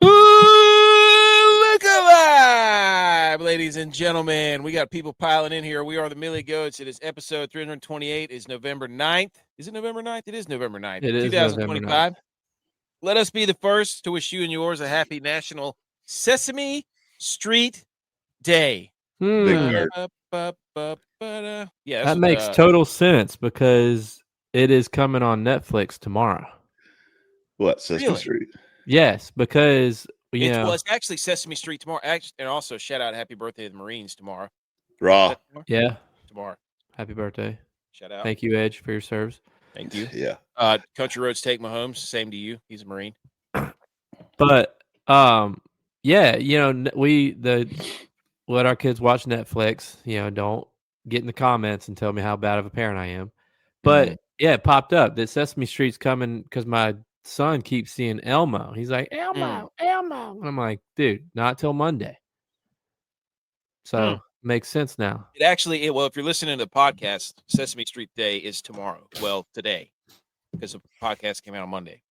Look alive, ladies and gentlemen. We got people piling in here. We are the Millie Goats. It is episode 328. It's November 9th. Is it November 9th? It is November 9th. It is 2025. November 9th. Let us be the first to wish you and yours a happy National Sesame Street Day. Yeah, that makes total sense because it is coming on Netflix tomorrow. What, Sesame Street? Yes, because well, it's actually Sesame Street tomorrow. And also shout out happy birthday to the Marines tomorrow. Raw. Yeah. Tomorrow. Happy birthday. Shout out. Thank you, Edge, for your service. Thank you. Yeah. Country Roads take Mahomes. Same to you. He's a Marine. But yeah, let our kids watch Netflix. Don't get in the comments and tell me how bad of a parent I am. But yeah, it popped up that Sesame Street's coming because my son keeps seeing Elmo. He's like, Elmo. And I'm like, dude, not till Monday. So makes sense now. It actually, well, if you're listening to the podcast, Sesame Street Day is tomorrow. Well, today, because the podcast came out on Monday.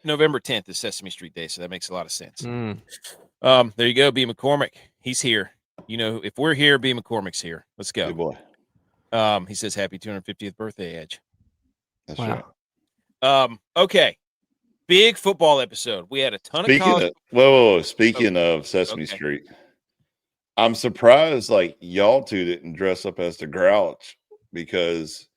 November 10th is Sesame Street Day, so that makes a lot of sense. There you go, B. McCormick. He's here. If we're here, B. McCormick's here. Let's go. Good boy. He says happy 250th birthday, Edge. That's Wow. right. Okay. Big football episode. We had a ton of college. Speaking of Sesame Street, I'm surprised y'all two didn't dress up as the Grouch because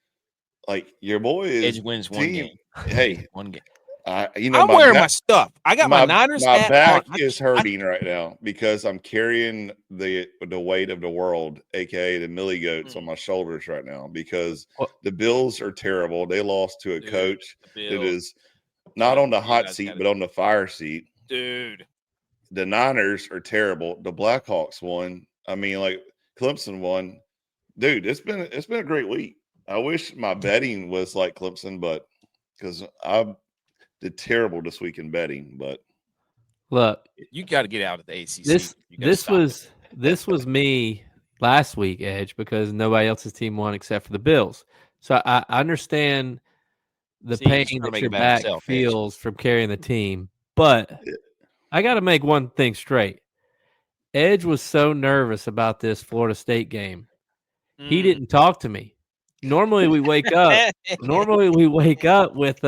your boy is Edge wins one game. Hey, one game. I'm wearing my stuff. I got my Niners my hat back on. is hurting right now because I'm carrying the weight of the world, aka the Millie Goats, on my shoulders right now because the Bills are terrible. They lost to a coach that is not on the hot seat but on the fire seat. Dude, the Niners are terrible. The Blackhawks won. Clemson won. Dude, it's been a great week. I wish my betting was like Clemson, but because I did terrible this week in betting. But look, you got to get out of the ACC. This was me last week, Edge, because nobody else's team won except for the Bills. So I understand the pain that your back feels from carrying the team, but I got to make one thing straight. Edge was so nervous about this Florida State game. He didn't talk to me. Normally we wake up. With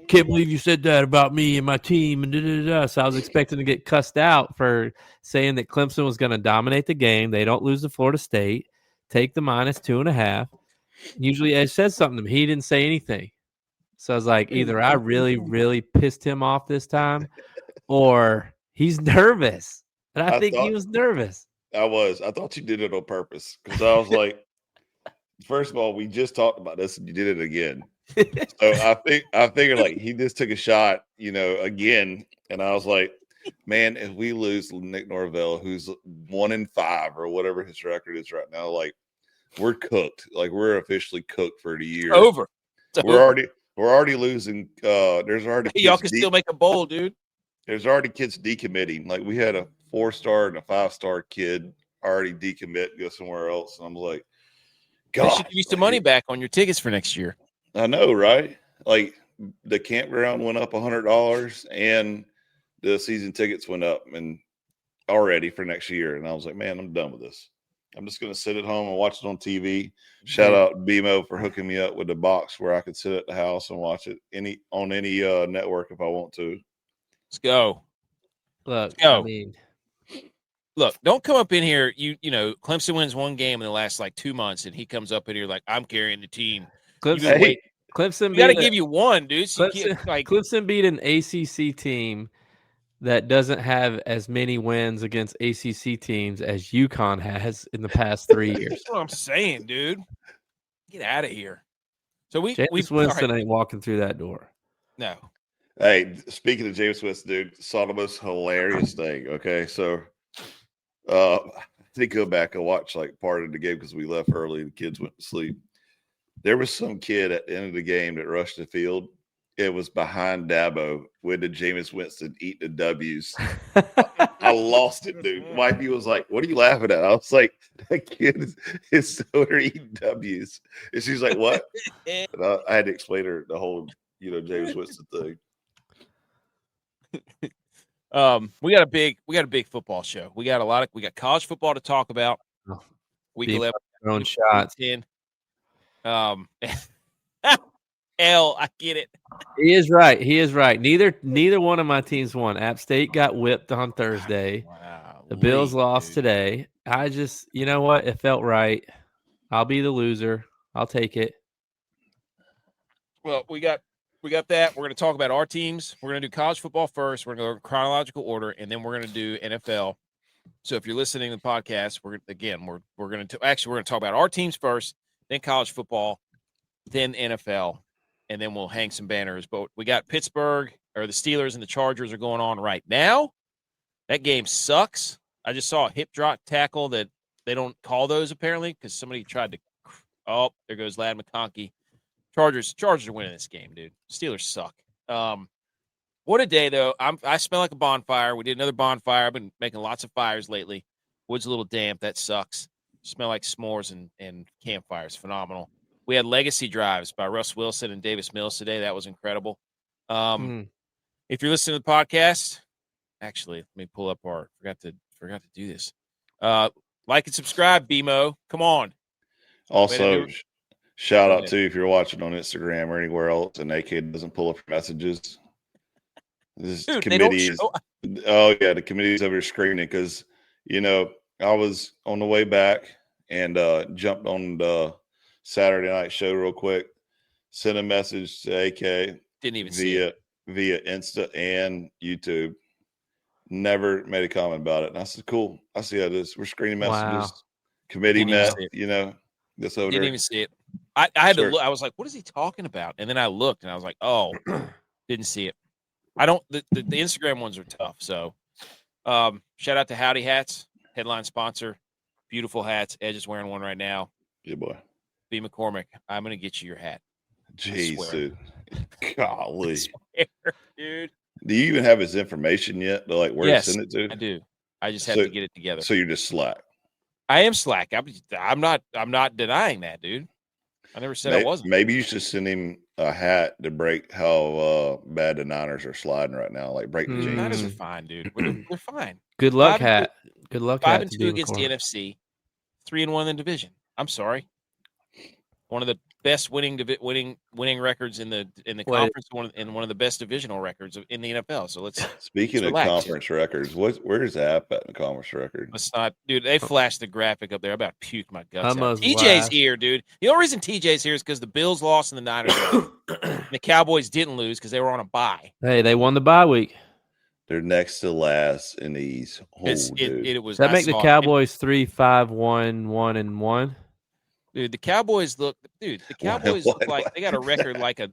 can't believe you said that about me and my team and So I was expecting to get cussed out for saying that Clemson was going to dominate the game. They don't lose to Florida State. Take the -2.5. Usually Edge says something to me. He didn't say anything. So I was like, either I really, really pissed him off this time, or he's nervous. And I think he was nervous. I thought you did it on purpose because I was like, first of all, we just talked about this and you did it again. So I figured he just took a shot, again. And I was like, man, if we lose Nick Norvell, who's 1-5 or whatever his record is right now, we're cooked. We're officially cooked for the year. Over. We're already losing. There's already y'all can still make a bowl, dude. There's already kids decommitting. We had a 4-star and a 5-star kid already decommit, go somewhere else. And I'm like, God, they should give you some money back on your tickets for next year. I know, right? The campground went up $100 and the season tickets went up and already for next year. And I was like, man, I'm done with this. I'm just going to sit at home and watch it on TV. Shout out BMO for hooking me up with the box where I could sit at the house and watch it on any network if I want to. Let's go. Look, Look, don't come up in here. Clemson wins one game in the last 2 months, and he comes up in here like, I'm carrying the team. Clemson got to give you one, dude. So Clemson beat an ACC team that doesn't have as many wins against ACC teams as UConn has in the past 3 years. That's what I'm saying, dude. Get out of here. So James Winston ain't walking through that door. No. Hey, speaking of James Winston, dude, saw the most hilarious thing. Okay, so I did go back and watch part of the game because we left early. The kids went to sleep. There was some kid at the end of the game that rushed the field. It was behind Dabo with the Jameis Winston eating the W's. I lost it, dude. Wifey was like, "What are you laughing at?" I was like, "That kid is over eating W's," and she's like, "What?" And I had to explain her the whole, James Winston thing. We got a big football show. We got college football to talk about. Week 11, own shots. 10. L, I get it. He is right. Neither one of my teams won. App State got whipped on Thursday. Wow. The Bills lost today. I just, you know what? It felt right. I'll be the loser. I'll take it. Well, we got that. We're going to talk about our teams. We're going to do college football first. We're going to go in chronological order, and then we're going to do NFL. So if you're listening to the podcast, we're going to talk about our teams first, then college football, then NFL, and then we'll hang some banners. But we got the Steelers and the Chargers are going on right now. That game sucks. I just saw a hip drop tackle that they don't call those apparently because somebody tried to. Oh, there goes Ladd McConkey. Chargers are winning this game, dude. Steelers suck. What a day, though. I smell like a bonfire. We did another bonfire. I've been making lots of fires lately. Wood's a little damp. That sucks. Smell like s'mores and campfires. Phenomenal. We had legacy drives by Russ Wilson and Davis Mills today. That was incredible. If you're listening to the podcast, actually, let me pull up our forgot to do this. Like and subscribe, BMO. Come on. Also, shout out to if you're watching on Instagram or anywhere else and AK doesn't pull up your messages. This committee is the committee's over here screaming because I was on the way back and jumped on the Saturday night show real quick, sent a message to AK. Didn't even see it via Insta and YouTube. Never made a comment about it. And I said, cool. I see how it is. We're screening messages. Wow. Committee met, this over Didn't there. even see it. I had to look. I was like, what is he talking about? And then I looked and I was like, oh, didn't see it. I don't, the Instagram ones are tough. So shout out to Howdy Hats, headline sponsor. Beautiful hats. Edge is wearing one right now. Yeah, boy. B. McCormick, I'm going to get you your hat. Jeez, dude. Golly. Dude. Do you even have his information yet? To send it to? I do. I just have to get it together. So you're just slack. I am slack. I'm not denying that, dude. I never said I wasn't. Maybe you should send him a hat to break how bad the Niners are sliding right now. Like break the jinx. Niners are fine, dude. They're fine. Good luck, hat. Good luck, 5-2 against the NFC. 3-1 in the division. I'm sorry. One of the best winning records in the conference, one of the best divisional records in the NFL. So let's of conference records. Where's the app at in the conference record? Let's not, dude. They flashed the graphic up there. I'm about to puke my guts out. TJ's here, dude. The only reason TJ's here is because the Bills lost and the Niners the Cowboys didn't lose because they were on a bye. Hey, they won the bye week. They're next to last in these. It was. Does that make the Cowboys 3-5-1-1-1? Dude, the Cowboys look like they got a record like a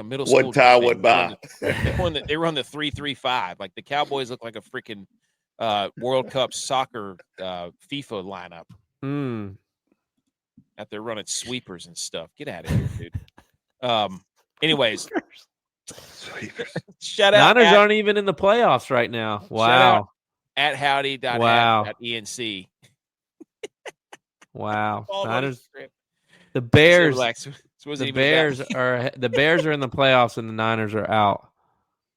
middle school. One tie, one bye. They run the 3-3-5. Like the Cowboys look like a freaking World Cup soccer FIFA lineup. Out there running sweepers and stuff. Get out of here, dude. Anyways, shout out. Niners aren't even in the playoffs right now. Wow. At howdy.enc. Wow. Niners, the Bears. The Bears are in the playoffs and the Niners are out.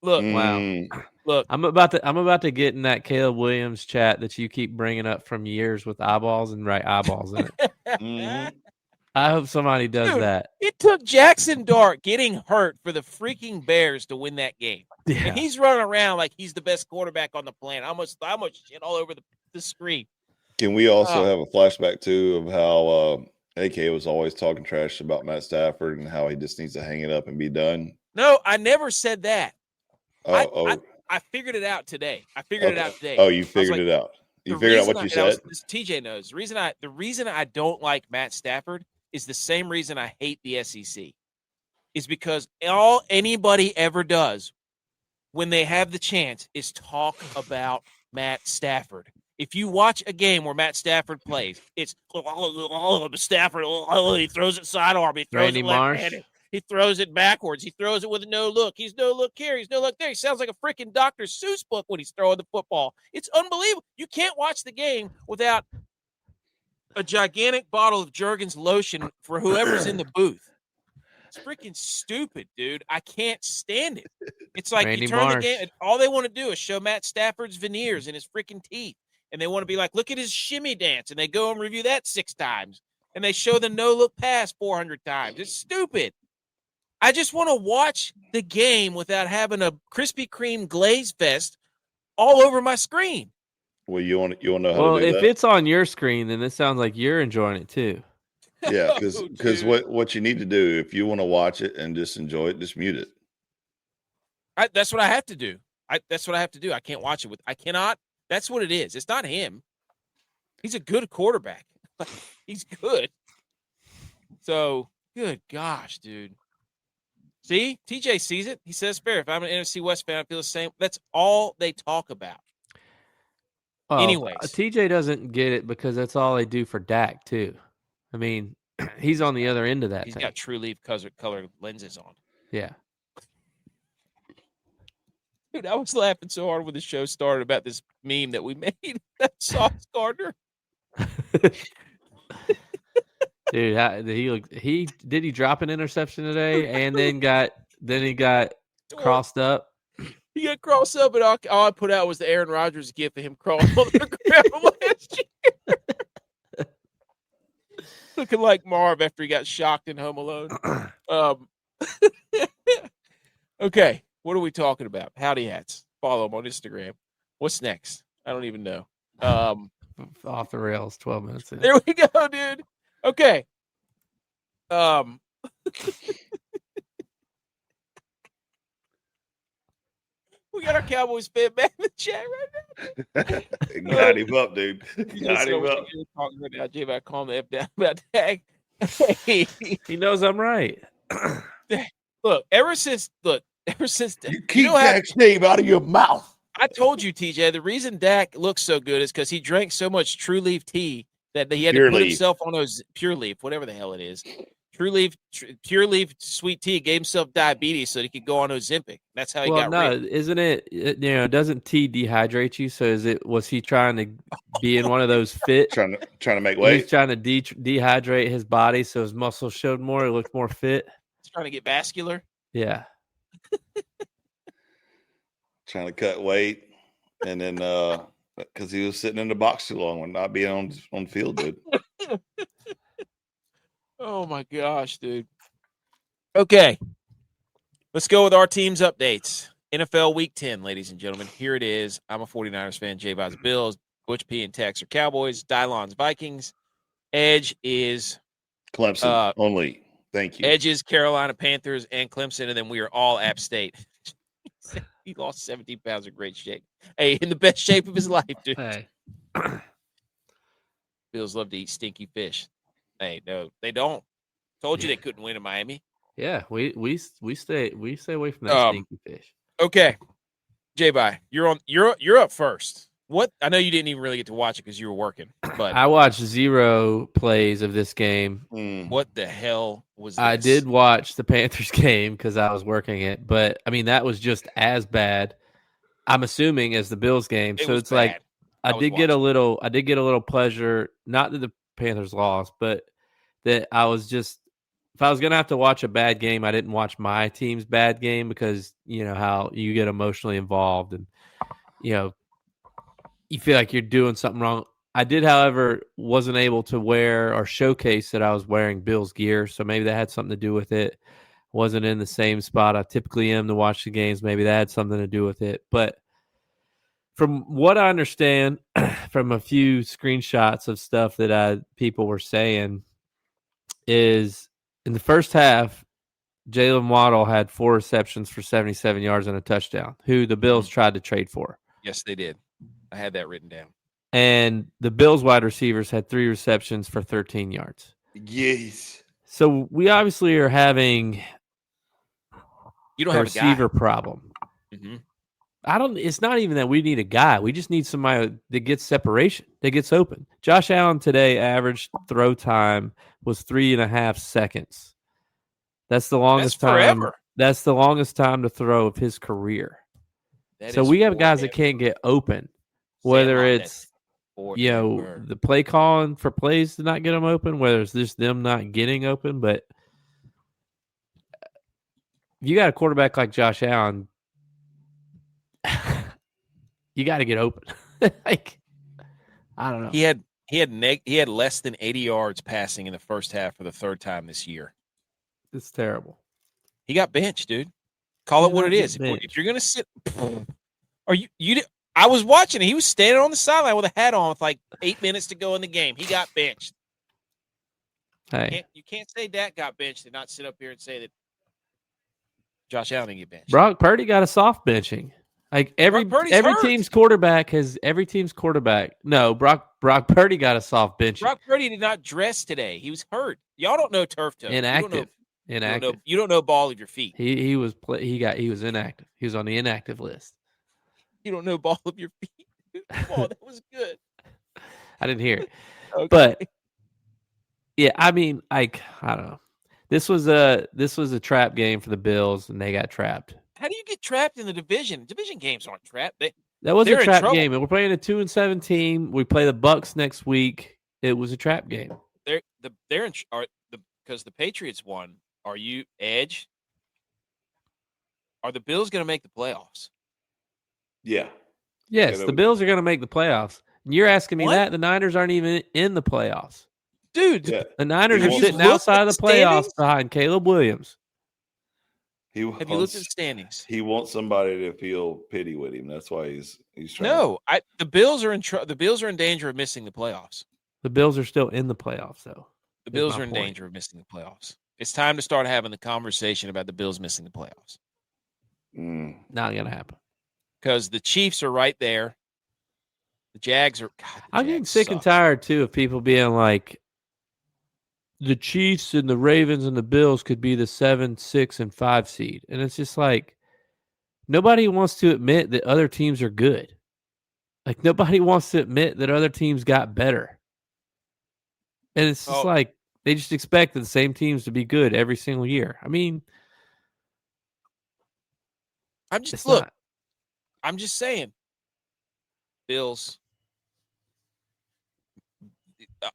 Look, wow. Look, I'm about to get in that Caleb Williams chat that you keep bringing up from years with eyeballs and write eyeballs in it. I hope somebody does that. It took Jackson Dart getting hurt for the freaking Bears to win that game. Yeah. And he's running around like he's the best quarterback on the planet. I almost shit all over the screen. Can we also have a flashback, too, of how AK was always talking trash about Matt Stafford and how he just needs to hang it up and be done? No, I never said that. I figured it out today. Oh, you figured it out. You figured out what you said? TJ knows. The reason I don't like Matt Stafford is the same reason I hate the SEC. Is because all anybody ever does when they have the chance is talk about Matt Stafford. If you watch a game where Matt Stafford plays, it's Stafford. He throws it sidearm. He throws Randy it Marsh. left-handed. He throws it backwards. He throws it with a no look. He's no look here. He's no look there. He sounds like a freaking Dr. Seuss book when he's throwing the football. It's unbelievable. You can't watch the game without a gigantic bottle of Jergens lotion for whoever's in the booth. It's freaking stupid, dude. I can't stand it. It's like Randy you turn Marsh. the game, and all they want to do is show Matt Stafford's veneers and his freaking teeth. And they want to be like, look at his shimmy dance. And they go and review that 6 times. And they show the no-look pass 400 times. It's stupid. I just want to watch the game without having a Krispy Kreme glaze fest all over my screen. Well, you want to know how well, to do if that? it's on your screen, then it sounds like you're enjoying it too. Yeah, because what you need to do if you want to watch it and just enjoy it, just mute it. That's what I have to do. That's what I have to do. I can't watch it I cannot. That's what it is. It's not him. He's a good quarterback. He's good. So, good gosh, dude. See, TJ sees it. He says, fair. If I'm an NFC West fan, I feel the same. That's all they talk about. Well, anyways. TJ doesn't get it because that's all they do for Dak, too. I mean, he's on the other end of that. He's thing. got True Leaf color lenses on. Yeah. Dude, I was laughing so hard when the show started about this meme that we made. That Sauce Gardner. Dude, he drop an interception today and then he got crossed up. He got crossed up, and all I put out was the Aaron Rodgers gif of him crawling on the ground last year. Looking like Marv after he got shocked in Home Alone. Okay, what are we talking about? Howdy Hats. Follow him on Instagram. What's next? I don't even know. Off the rails, 12 minutes in. There we go, dude. Okay. We got our Cowboys fan back in the chat right now. Got him up, dude. Got him up. Talking right now, J-Bot, calm the F down about that. Hey. He knows I'm right. Look, ever since you keep Dak's name out of your mouth. I told you, TJ, the reason Dak looks so good is because he drank so much True Leaf tea that he had to put himself on those Pure Leaf, whatever the hell it is. Pure Leaf sweet tea gave himself diabetes so that he could go on Ozempic. That's how he got rid. Isn't it? Doesn't tea dehydrate you? So was he trying to be in one of those fit? trying to make weight. He's trying to dehydrate his body so his muscles showed more. He looked more fit. He's trying to get vascular. Yeah. Trying to cut weight, and then because he was sitting in the box too long and not being on field, dude. Oh my gosh, dude. Okay. Let's go with our team's updates. NFL Week 10, ladies and gentlemen. Here it is. I'm a 49ers fan. J-Bot's Bills. ButchP and Tex are Cowboys. DYLON's Vikings. Edge is Clemson only. Thank you. Edge is Carolina Panthers and Clemson, and then we are all App State. He lost 17 pounds in great shape. Hey, in the best shape of his life, dude. Hey. Bills love to eat stinky fish. Hey, no, they don't. Told you they couldn't win in Miami. Yeah, we stay away from that stinky fish. Okay, J-Bye, you're up first. What? I know you didn't even really get to watch it because you were working, but I watched 0 plays of this game. What the hell was this? I did watch the Panthers game because I was working it, but I mean that was just as bad. I'm assuming as the Bills game. So it's bad. Like I did get a little pleasure, not that the Panthers lost, but that I was just, if I was going to have to watch a bad game, I didn't watch my team's bad game because, you know, how you get emotionally involved and, you know, you feel like you're doing something wrong. I did, however, wasn't able to wear or showcase that I was wearing Bills gear. So maybe that had something to do with it. Wasn't in the same spot I typically am to watch the games. Maybe that had something to do with it. But from what I understand from a few screenshots of stuff that people were saying is in the first half, Jalen Waddle had 4 receptions for 77 yards and a touchdown, who the Bills tried to trade for. Yes, they did. I had that written down. And the Bills wide receivers had 3 receptions for 13 yards. Yes. So we obviously are having a receiver problem. Mm-hmm. It's not even that we need a guy. We just need somebody that gets separation, that gets open. Josh Allen today average throw time was 3.5 seconds. That's the longest time. Forever. That's the longest time to throw of his career. So we have guys that can't get open, whether it's the play calling for plays to not get them open, whether it's just them not getting open. But if you got a quarterback like Josh Allen, you got to get open. Like, I don't know. He had less than 80 yards passing in the first half for the third time this year. It's terrible. He got benched, dude. Call it what it is. If you're gonna sit, I was watching it. He was standing on the sideline with a hat on with like 8 minutes to go in the game. He got benched. Hey, you can't say Dak got benched and not sit up here and say that Josh Allen didn't get benched. Brock Purdy got a soft benching. Like every team's quarterback. No, Brock Purdy got a soft benching. Brock Purdy did not dress today. He was hurt. Y'all don't know turf toe. Inactive. You don't know ball of your feet. He was inactive. He was on the inactive list. You don't know ball of your feet. Oh, that was good. I didn't hear it. Okay. But yeah, I mean, I don't know. This was a trap game for the Bills, and they got trapped. How do you get trapped in the division? Division games aren't trapped. That was a trap game. We're playing a 2-7 team. We play the Bucks next week. It was a trap game. Because the Patriots won. Are you Edge? Are the Bills going to make the playoffs? Yeah. Yes, the Bills are going to make the playoffs. You're asking me that? The Niners aren't even in the playoffs. Dude, the Niners are sitting outside of the playoffs behind Caleb Williams. Have you looked at the standings? He wants somebody to feel pity with him. That's why he's trying. No, the Bills are in danger of missing the playoffs. The Bills are still in the playoffs, though. The Bills are in danger of missing the playoffs. It's time to start having the conversation about the Bills missing the playoffs. Not going to happen. Because the Chiefs are right there. The Jags are. I'm getting sick and tired, too, of people being like, the Chiefs and the Ravens and the Bills could be the 7, 6, and 5 seed. And it's just like, nobody wants to admit that other teams are good. Like, nobody wants to admit that other teams got better. And it's just like, they just expect the same teams to be good every single year. I mean, I'm just saying, Bills.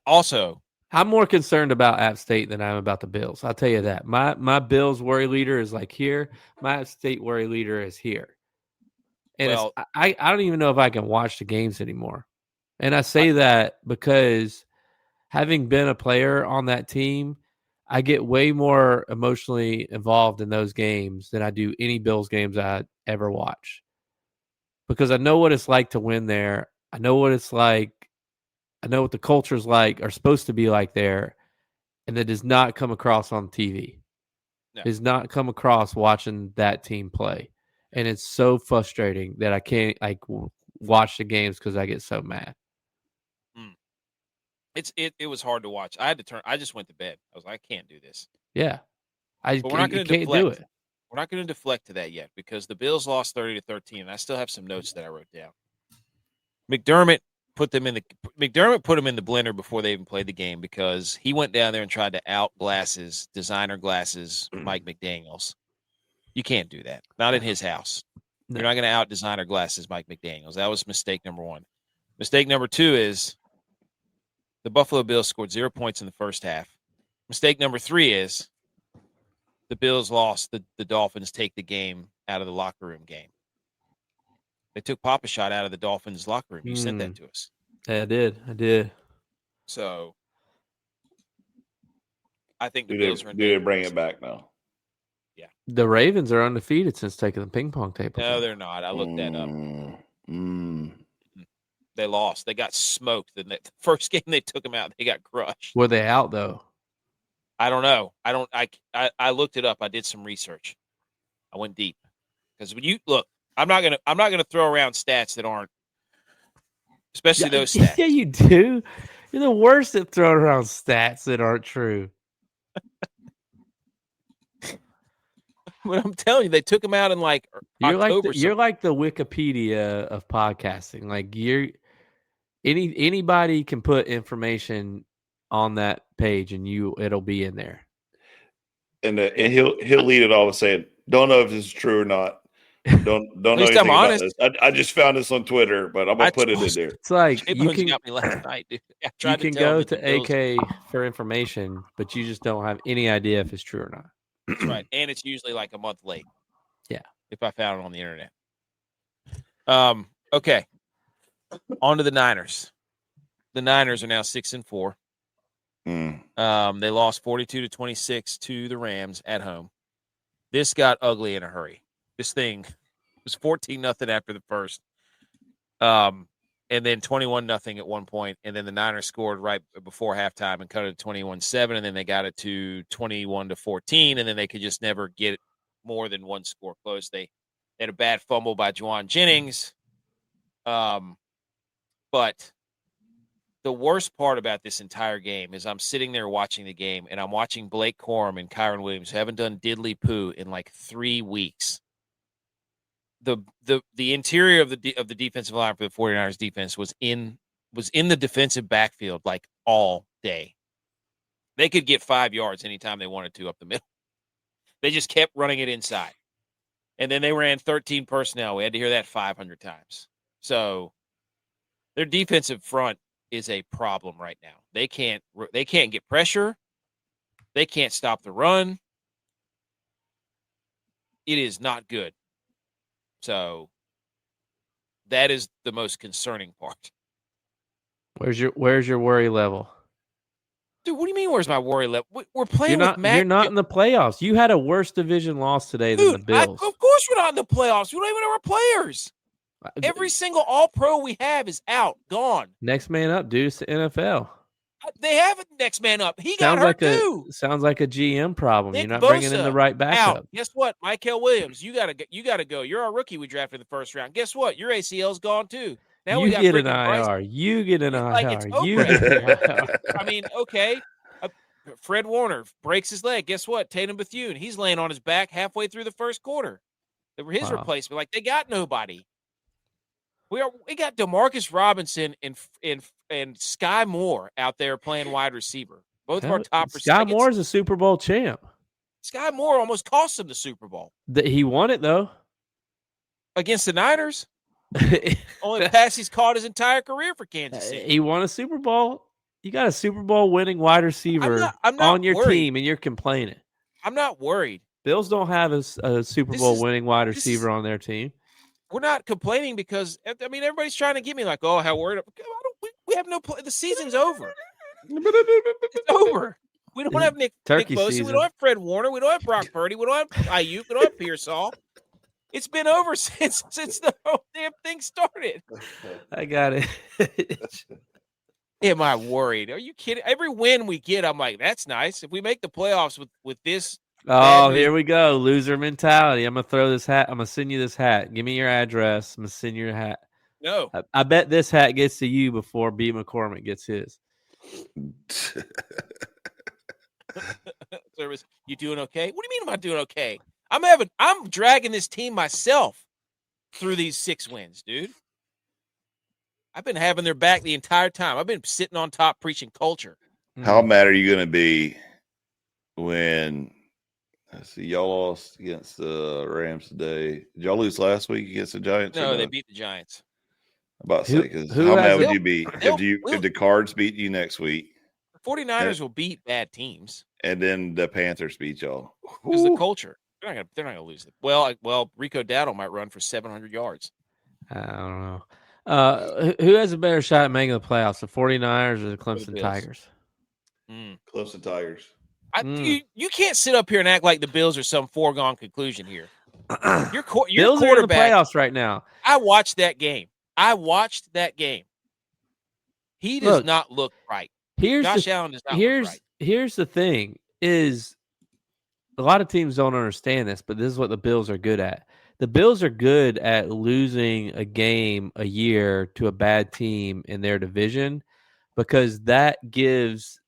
Also, I'm more concerned about App State than I'm about the Bills. I'll tell you that. My Bills worry leader is like here. My App State worry leader is here. And I don't even know if I can watch the games anymore. And I say that because having been a player on that team, I get way more emotionally involved in those games than I do any Bills games I ever watch. Because I know what it's like to win there. I know what it's like. I know what the culture's like, or supposed to be like there, and that does not come across on TV. No. Does not come across watching that team play. And it's so frustrating that I can't watch the games because I get so mad. It was hard to watch. I just went to bed. I was like, I can't do this. Yeah. But we're not going to do it. We're not going to deflect to that yet because the Bills lost 30-13, and I still have some notes that I wrote down. McDermott put them in the blender before they even played the game because he went down there and tried to designer glasses Mike McDaniels. You can't do that. Not in his house. No. You're not going to out designer glasses Mike McDaniels. That was mistake number one. Mistake number two is the Buffalo Bills scored 0 points in the first half. Mistake number three is the Bills lost. The Dolphins take the game out of the locker room game. They took Papa Shot out of the Dolphins locker room. You sent that to us. Yeah, I did. So I think the Bills are in danger. Did they bring it back now? Yeah. The Ravens are undefeated since taking the ping pong table. No, they're not. I looked that up. They lost. They got smoked. The first game they took them out, they got crushed. Were they out though? I don't know. I looked it up. I did some research. I went deep because when you look, I'm not gonna throw around stats that aren't, especially those stats. Yeah, you do. You're the worst at throwing around stats that aren't true. But I'm telling you, they took them out in like October. You're like the Wikipedia of podcasting. Like anybody can put information on that page and it'll be in there. and he'll lead it all with saying, "Don't know if this is true or not. Don't know anything about this. I just found this on Twitter, but I'm gonna put it in there." It's like you got me last night, dude. You can go to AK for information, but you just don't have any idea if it's true or not. That's right, and it's usually like a month late. Yeah, if I found it on the internet. Okay, on to the Niners. The Niners are now 6-4. They lost 42-26 to the Rams at home. This got ugly in a hurry. This thing was 14-0 after the first, and then 21-0 at one point, and then the Niners scored right before halftime and cut it to 21-7, and then they got it to 21-14, and then they could just never get more than one score close. They had a bad fumble by Juwan Jennings, but the worst part about this entire game is I'm sitting there watching the game, and I'm watching Blake Corum and Kyron Williams, who haven't done diddly poo in like 3 weeks. The interior of the defensive line for the 49ers defense was in the defensive backfield like all day. They could get 5 yards anytime they wanted to up the middle. They just kept running it inside. And then they ran 13 personnel. We had to hear that 500 times. So their defensive front is a problem right now. They can't get pressure. They can't stop the run. It is not good. So that is the most concerning part. Where's your worry level? Dude, what do you mean where's my worry level? We're playing with Mac. You're not in the playoffs. You had a worse division loss today than the Bills. Of course we're not in the playoffs. We don't even have our players. Every single all-pro we have is out, gone. Next man up, dude. It's the NFL. They have a next man up. He got hurt too. Sounds like a GM problem. Nick You're not Bosa, bringing in the right backup. Out. Guess what? Michael Williams, you gotta go. You're our rookie we drafted in the first round. Guess what? Your ACL's gone too. Now we got an IR. You get an IR. Like it's over. I mean, okay. Fred Warner breaks his leg. Guess what? Tatum Bethune, he's laying on his back halfway through the first quarter. They were his replacement. Like they got nobody. We got DeMarcus Robinson and Sky Moore out there playing wide receiver. Both of our top receivers. Sky Moore is a Super Bowl champ. Sky Moore almost cost him the Super Bowl. He won it though. Against the Niners. Only pass he's caught his entire career for Kansas City. He won a Super Bowl. You got a Super Bowl winning wide receiver I'm not on your worried. team, and you're complaining. I'm not worried. Bills don't have a Super Bowl winning wide receiver on their team. We're not complaining because, I mean, everybody's trying to get me like, oh, how worried. We have no play. The season's over. It's over. We don't have Nick Bosa. We don't have Fred Warner. We don't have Brock Purdy. We don't have Ayuk. We don't have Pearsall. It's been over since the whole damn thing started. I got it. Am I worried? Are you kidding? Every win we get, I'm like, that's nice. If we make the playoffs with this. Oh, here we go. Loser mentality. I'm going to throw this hat. I'm going to send you this hat. Give me your address. I'm going to send you your hat. No. I bet this hat gets to you before B. McCormick gets his. Service, you doing okay? What do you mean am I doing okay? I'm dragging this team myself through these 6 wins, dude. I've been having their back the entire time. I've been sitting on top preaching culture. How mad are you going to be when y'all lost against the Rams today? Did y'all lose last week against the Giants? No, they beat the Giants. About to say, because how mad would you be if the Cards beat you next week? The 49ers will beat bad teams. And then the Panthers beat y'all. Because the culture. They're not gonna lose it. Well, Rico Dowdle might run for 700 yards. I don't know. Who has a better shot at making the playoffs, the 49ers or the Clemson Tigers? Clemson Tigers. You can't sit up here and act like the Bills are some foregone conclusion here. Your Bills are in the playoffs right now. I watched that game. He does not look right. Josh Allen does not look right. Here's the thing is a lot of teams don't understand this, but this is what the Bills are good at. The Bills are good at losing a game a year to a bad team in their division because that gives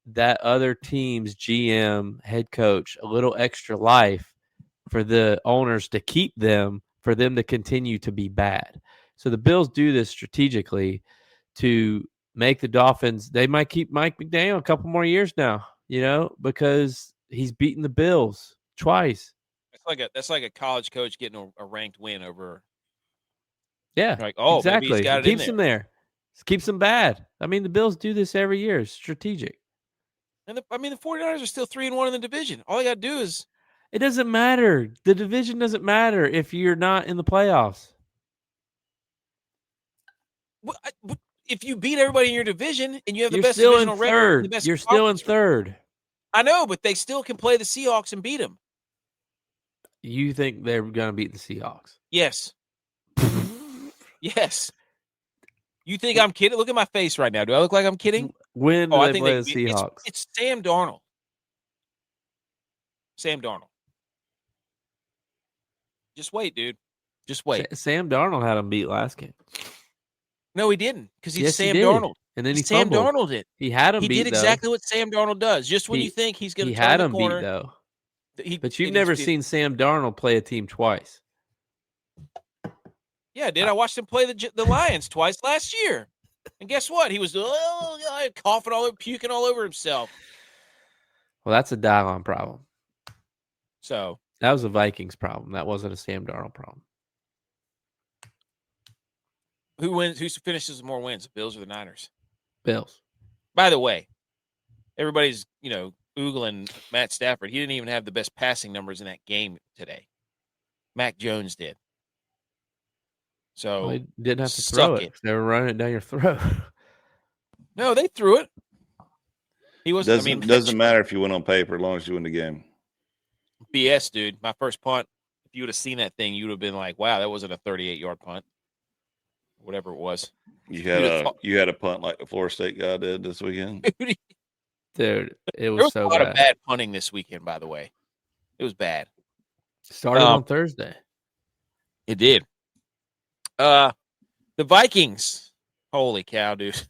that other team's GM, head coach, a little extra life for the owners to keep them, for them to continue to be bad. So the Bills do this strategically to make the Dolphins, they might keep Mike McDaniel a couple more years now, because he's beaten the Bills twice. That's like a college coach getting a ranked win over. Yeah, like, oh, exactly. Maybe he's got it keeps them there. It keeps them bad. I mean, the Bills do this every year. It's strategic. And the 49ers are still 3-1 in the division. All they got to do is. It doesn't matter. The division doesn't matter if you're not in the playoffs. If you beat everybody in your division and you have the best still divisional in record, third. You're still in third. I know, but they still can play the Seahawks and beat them. You think they're going to beat the Seahawks? Yes. Yes. You think I'm kidding? Look at my face right now. Do I look like I'm kidding? When do they play the Seahawks? It's Sam Darnold. Sam Darnold. Just wait, dude. Just wait. Sam Darnold had him beat last game. No, he didn't, because he's Sam he Darnold. And then Sam Darnold did. He had him beat. He did exactly what Sam Darnold does. Just when you think he's going to turn the corner. He had him beat, though. But you've never seen Sam Darnold play a team twice. Yeah, I did. I watched him play the Lions twice last year. And guess what? He was coughing all over, puking all over himself. Well, that's a DYLON problem. So that was a Vikings problem. That wasn't a Sam Darnold problem. Who wins? Who finishes with more wins, the Bills or the Niners? Bills. By the way, everybody's, oogling Matt Stafford. He didn't even have the best passing numbers in that game today. Mac Jones did. So he didn't have to throw it. They were running it down your throat. No, they threw it. He wasn't. Doesn't matter if you win on paper as long as you win the game. BS, dude. My first punt. If you would have seen that thing, you would have been like, "Wow, that wasn't a 38-yard punt." Whatever it was. You had a punt like the Florida State guy did this weekend. Dude, it was so bad. There was a lot of bad punting this weekend, by the way. It was bad. Started on Thursday. It did. The Vikings. Holy cow, dude.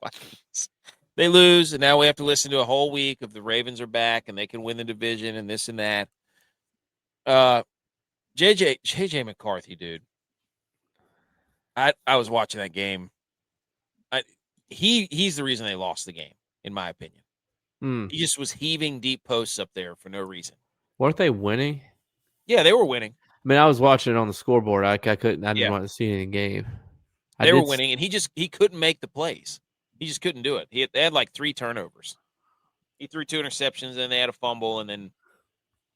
Vikings. They lose, and now we have to listen to a whole week of the Ravens are back and they can win the division and this and that. JJ McCarthy, dude. I was watching that game. He's the reason they lost the game, in my opinion. He just was heaving deep posts up there for no reason. Weren't they winning? Yeah, they were winning. I mean, I was watching it on the scoreboard. I didn't want to see any game. They were winning, and he couldn't make the plays. He just couldn't do it. They had like 3 turnovers. He threw 2 interceptions, and they had a fumble, and then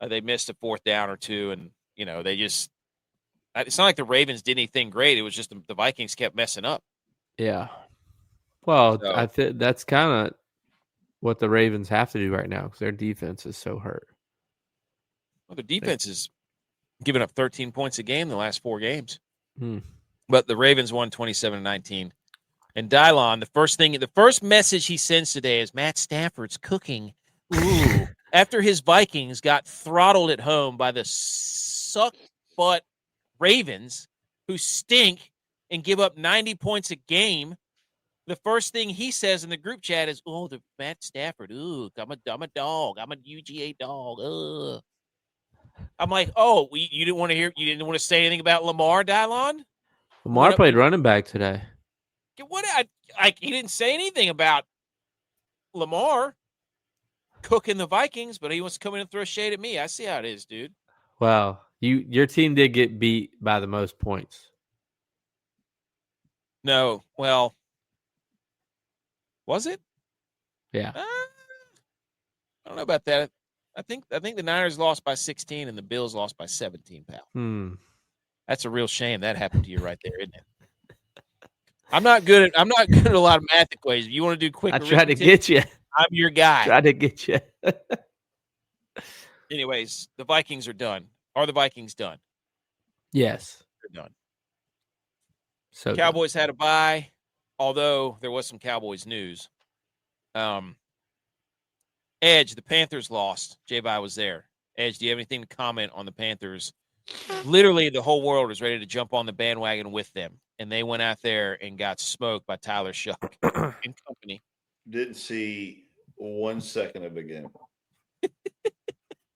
they missed a 4th down or 2, and they just. It's not like the Ravens did anything great. It was just the Vikings kept messing up. Yeah. Well, so, I think that's kind of what the Ravens have to do right now because their defense is so hurt. Well, the defense is giving up 13 points a game the last 4 games. But the Ravens won 27-19. And DYLON, the first message he sends today is Matt Stafford's cooking. Ooh. After his Vikings got throttled at home by the suck butt Ravens, who stink and give up 90 points a game, the first thing he says in the group chat is, "Oh, the Matt Stafford. Ooh, I'm a dog. I'm a UGA dog." Ugh. I'm like, "Oh, you didn't want to hear? You didn't want to say anything about Lamar, DYLON? Lamar played running back today. What? He didn't say anything about Lamar cooking the Vikings, but he wants to come in and throw shade at me. I see how it is, dude. Wow. Your team did get beat by the most points. No, well, was it? Yeah. I don't know about that. I think the Niners lost by 16 and the Bills lost by 17, pal. That's a real shame that happened to you right there, isn't it? I'm not good at a lot of math equations. You want to do quick? I tried to get you. I'm your guy. Tried to get you. Anyways, the Vikings are done. Are the Vikings done? Yes. They're done. So Cowboys had a bye, although there was some Cowboys news. Edge, the Panthers lost. J-Vi was there. Edge, do you have anything to comment on the Panthers? Literally, the whole world was ready to jump on the bandwagon with them, and they went out there and got smoked by Tyler Shuck and company. Didn't see 1 second of the game.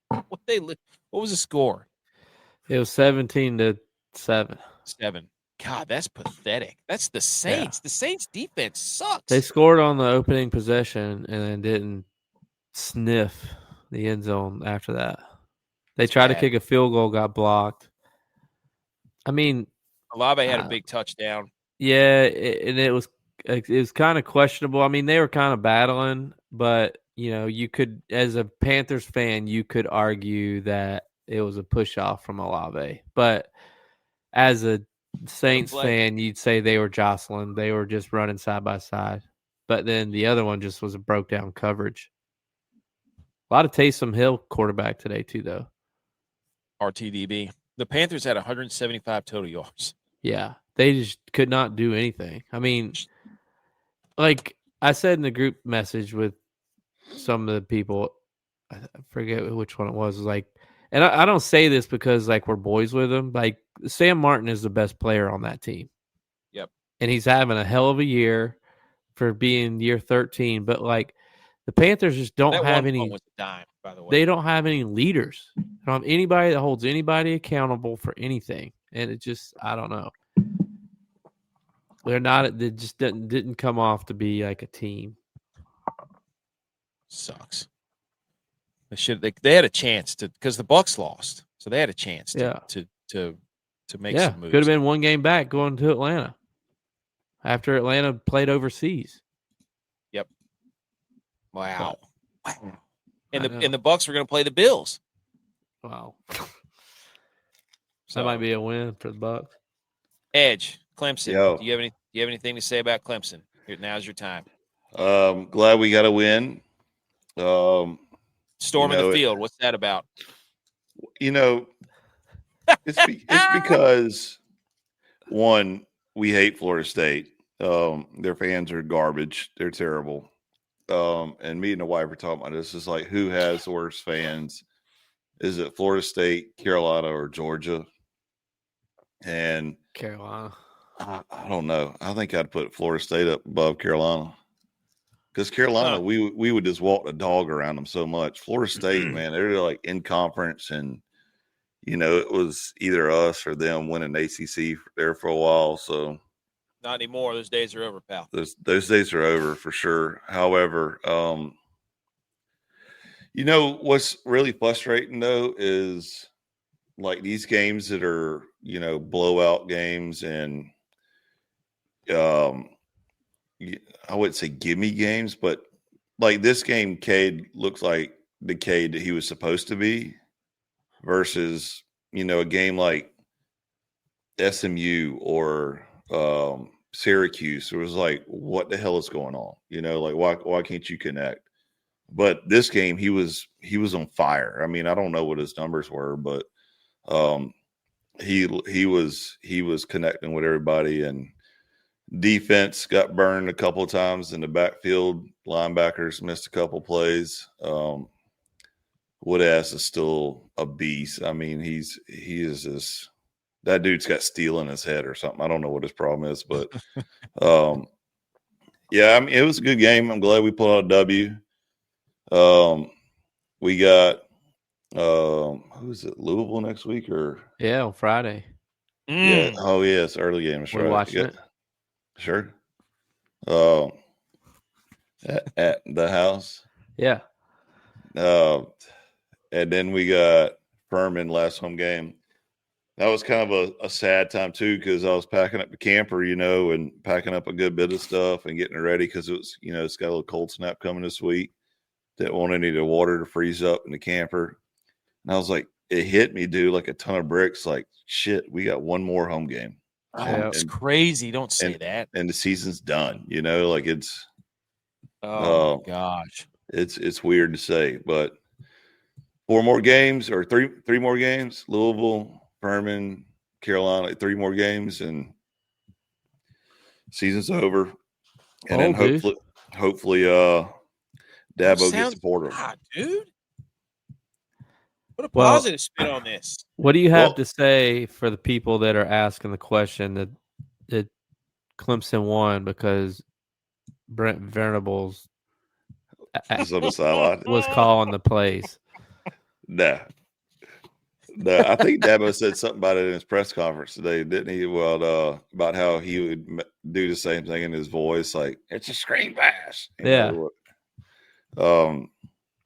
What was the score? It was 17-7. 7. God, that's pathetic. That's the Saints. Yeah. The Saints defense sucks. They scored on the opening possession and then didn't sniff the end zone after that. They tried to kick a field goal, got blocked. I mean, Olave had a big touchdown. Yeah, and it was kind of questionable. I mean, they were kind of battling, but you could, as a Panthers fan, you could argue that it was a push off from Olave. But as a Saints fan, you'd say they were jostling. They were just running side by side. But then the other one just was a broke down coverage. A lot of Taysom Hill quarterback today too, though. RTDB. The Panthers had 175 total yards. Yeah, they just could not do anything. I mean, like I said in the group message with some of the people, I forget which one it was like, and I don't say this because like we're boys with him. Like Sam Martin is the best player on that team. Yep. And he's having a hell of a year for being year 13. But like the Panthers just don't have any. Was a dime, by the way. They don't have any leaders. They don't have anybody that holds anybody accountable for anything, and it just I don't know. They're not. They just didn't come off to be like a team. Sucks. They had a chance to because the Bucs lost, so they had a chance to make some moves. Could have been one game back going to Atlanta after Atlanta played overseas. Yep. Wow. And the Bucs were going to play the Bills. Wow. That might be a win for the Bucs. Edge, Clemson. Do you have anything to say about Clemson? Now's your time. Glad we got a win. Storm in the field. What's that about? It's because one, we hate Florida State. Their fans are garbage. They're terrible. And me and the wife were talking about this. It's like, who has worse fans? Is it Florida State, Carolina, or Georgia? And Carolina. I don't know. I think I'd put Florida State up above Carolina. Because Carolina, we would just walk the dog around them so much. Florida State, man, they're like in conference, and it was either us or them winning ACC there for a while. So not anymore. Those days are over, pal. Those days are over for sure. However, what's really frustrating though is like these games that are blowout games and I wouldn't say gimme games, but like this game, Cade looks like the Cade that he was supposed to be versus, a game like SMU or Syracuse. It was like, what the hell is going on? Like why can't you connect? But this game, he was on fire. I mean, I don't know what his numbers were, but he was connecting with everybody, and defense got burned a couple of times in the backfield. Linebackers missed a couple plays. Woodass is still a beast. I mean, he is this. That dude's got steel in his head or something. I don't know what his problem is, but yeah, I mean, it was a good game. I'm glad we pulled out a W. We got who is it? Louisville next week or on Friday. Yeah. Oh yeah, it's early game. That's We're right. watching it. Sure. At the house. Yeah. And then we got Furman last home game. That was kind of a sad time too, because I was packing up the camper, and packing up a good bit of stuff and getting it ready because it was, it's got a little cold snap coming this week. Didn't want any of the water to freeze up in the camper. And I was like, it hit me, dude, like a ton of bricks. Like, shit, we got one more home game. Oh, it's crazy. Don't say that. And the season's done, like it's. Oh my gosh. It's weird to say, but 4 more games or three more games, Louisville, Furman, Carolina, 3 more games, and season's over. And then hopefully, Dabo gets supported. Dude. What a positive spin on this. What do you have to say for the people that are asking the question that Clemson won because Brent Venables was calling the plays? Nah. I think Dabo said something about it in his press conference today, didn't he? Well, about how he would do the same thing in his voice, like it's a screen pass. Yeah.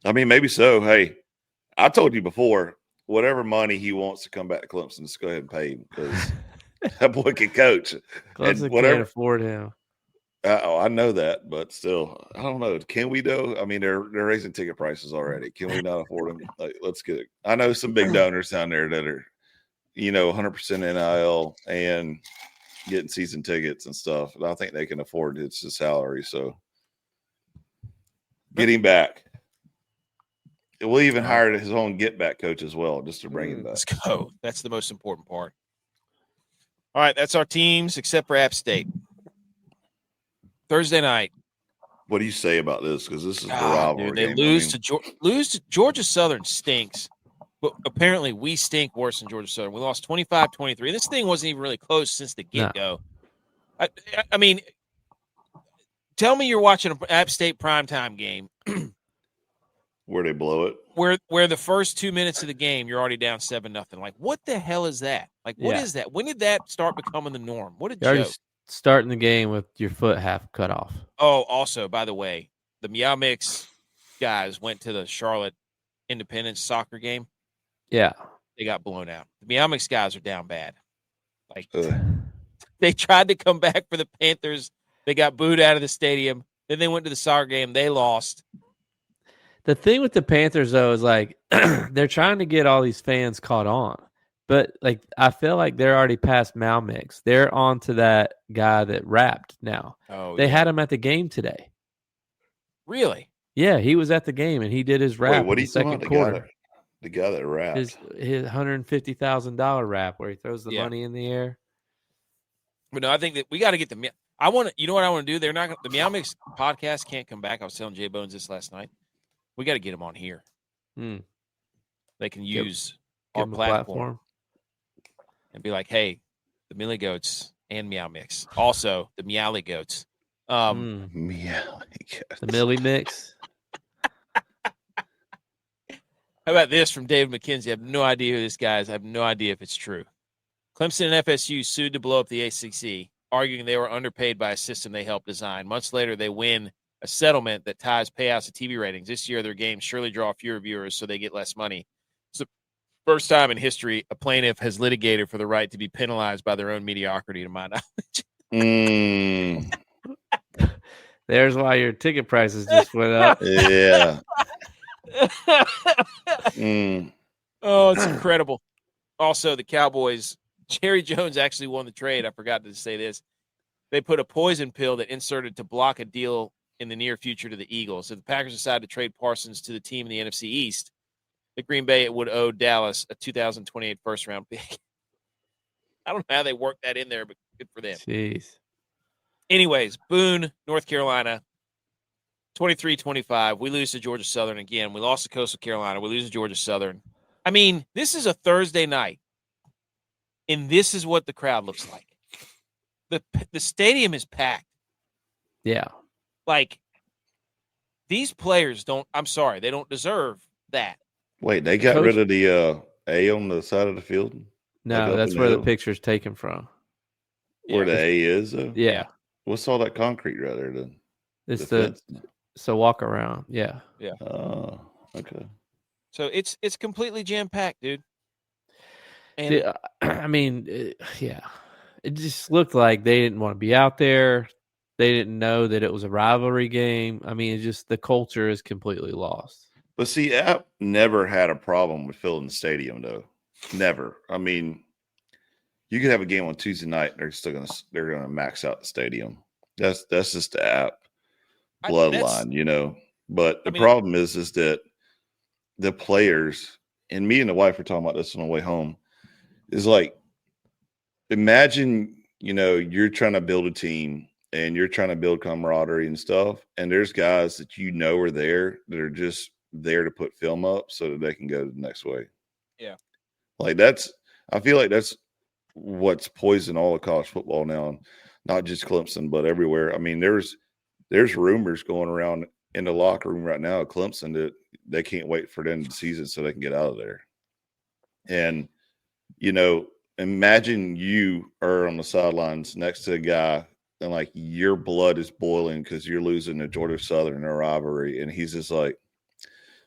I mean, maybe so. Hey, I told you before, whatever money he wants to come back to Clemson, just go ahead and pay him because that boy can coach. Clemson can't afford him. I know that, but still, I don't know. Can we though? I mean, they're raising ticket prices already. Can we not afford them? Like, let's get it. I know some big donors down there that are, 100% NIL and getting season tickets and stuff. And I think they can afford it's the salary. So get him back. We'll even hire his own get back coach as well, just to bring him back. Let's go. That's the most important part. All right, that's our teams except for App State. Thursday night. What do you say about this? Because this is the rivalry. Dude, they lose to Georgia Southern stinks, but apparently we stink worse than Georgia Southern. We lost 25-23. This thing wasn't even really close since the get-go. No. I mean, tell me you're watching an App State primetime game where they blow it. Where the first 2 minutes of the game you're already down 7-0. Like, what the hell is that? Like, what is that? When did that start becoming the norm? What a joke. Starting the game with your foot half cut off. Oh, also, by the way, the Meow Mix guys went to the Charlotte Independence soccer game. Yeah. They got blown out. The Meow Mix guys are down bad. Like, they tried to come back for the Panthers. They got booed out of the stadium. Then they went to the soccer game. They lost. The thing with the Panthers, though, is like they're trying to get all these fans caught on. But, like, I feel like they're already past Malmix. They're on to that guy that rapped now. Oh, they had him at the game today. Really? Yeah, he was at the game, and he did his rap. Wait, what in the second quarter. The guy that rapped? His $150,000 rap where he throws the money in the air. But no, I think that we got to get the – I want to – you know what I want to do? They're not – the Meow Mix podcast can't come back. I was telling Jay Bones this last night. We got to get them on here. They can use our platform. And be like, hey, the Millie Goats and Meow Mix. Also, the Meowly Goats. Meowly Goats. The Millie Mix. How about this from David McKenzie? I have no idea who this guy is. I have no idea if it's true. Clemson and FSU sued to blow up the ACC, arguing they were underpaid by a system they helped design. Months later, they win a settlement that ties payouts to TV ratings. This year, their games surely draw fewer viewers, so they get less money. First time in history, a plaintiff has litigated for the right to be penalized by their own mediocrity, to my knowledge. There's why your ticket prices just went up. Yeah. Oh, it's incredible. Also, the Cowboys, Jerry Jones actually won the trade. I forgot to say this. They put a poison pill that inserted to block a deal in the near future to the Eagles. If the Packers decided to trade Parsons to the team in the NFC East, the Green Bay would owe Dallas a 2028 first-round pick. I don't know how they worked that in there, but good for them. Jeez. Anyways, Boone, North Carolina, 23-25. We lose to Georgia Southern again. We lost to Coastal Carolina. We lose to Georgia Southern. I mean, this is a Thursday night, and this is what the crowd looks like. The stadium is packed. Yeah. Like, these players they don't deserve that. Wait, they got rid of the A on the side of the field? No, that's where the picture's taken from. Where the A is, though? Yeah. What's all that concrete right there, then? It's so walk around. Yeah. Yeah. Oh, okay. So it's completely jam-packed, dude. And I mean, yeah. It just looked like they didn't want to be out there. They didn't know that it was a rivalry game. I mean, it's just the culture is completely lost. But see, App never had a problem with filling the stadium, though. Never. I mean, you could have a game on Tuesday night. They're gonna max out the stadium. That's just the App bloodline, But the problem is that the players, and me and the wife were talking about this on the way home, is like, imagine, you're trying to build a team and you're trying to build camaraderie and stuff, and there's guys that are there that are just there to put film up so that they can go the next way. Yeah. Like I feel like that's what's poisoned all of college football now, not just Clemson, but everywhere. I mean, there's rumors going around in the locker room right now at Clemson that they can't wait for the end of the season so they can get out of there. And, imagine you are on the sidelines next to a guy and like your blood is boiling because you're losing to Georgia Southern in a rivalry. And he's just like,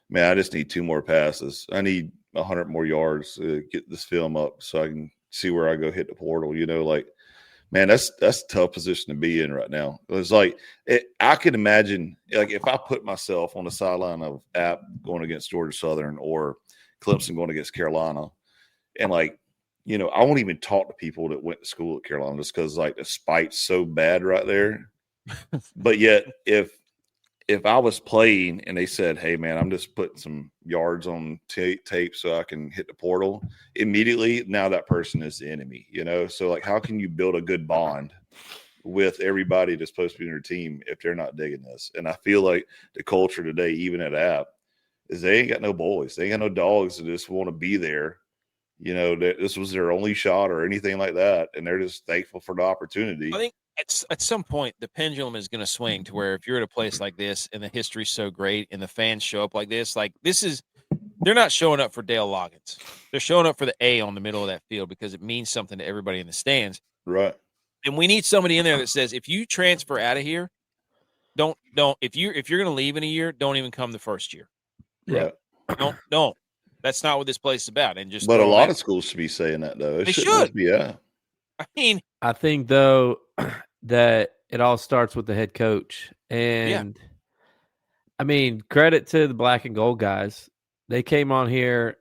man, I just need 2 more passes. I need 100 more yards to get this film up so I can see where I go hit the portal. Like, man, that's a tough position to be in right now. It's like I can imagine, like, if I put myself on the sideline of App going against Georgia Southern or Clemson going against Carolina, and like, I won't even talk to people that went to school at Carolina just because like the spite's so bad right there. But yet, if I was playing and they said, hey, man, I'm just putting some yards on tape so I can hit the portal, immediately now that person is the enemy, So, like, how can you build a good bond with everybody that's supposed to be in your team if they're not digging this? And I feel like the culture today, even at App, is they ain't got no boys. They ain't got no dogs that just want to be there. That this was their only shot or anything like that. And they're just thankful for the opportunity. I think at some point the pendulum is going to swing to where if you're at a place like this and the history's so great and the fans show up like this they're not showing up for Dale Loggins. They're showing up for the A on the middle of that field because it means something to everybody in the stands. Right. And we need somebody in there that says, if you transfer out of here, don't if you're going to leave in a year, don't even come the first year. Right. Don't. That's not what this place is about. And but a lot of schools should be saying that though. They should. Yeah. I mean, I think though that it all starts with the head coach. And I mean, credit to the black and gold guys. They came on here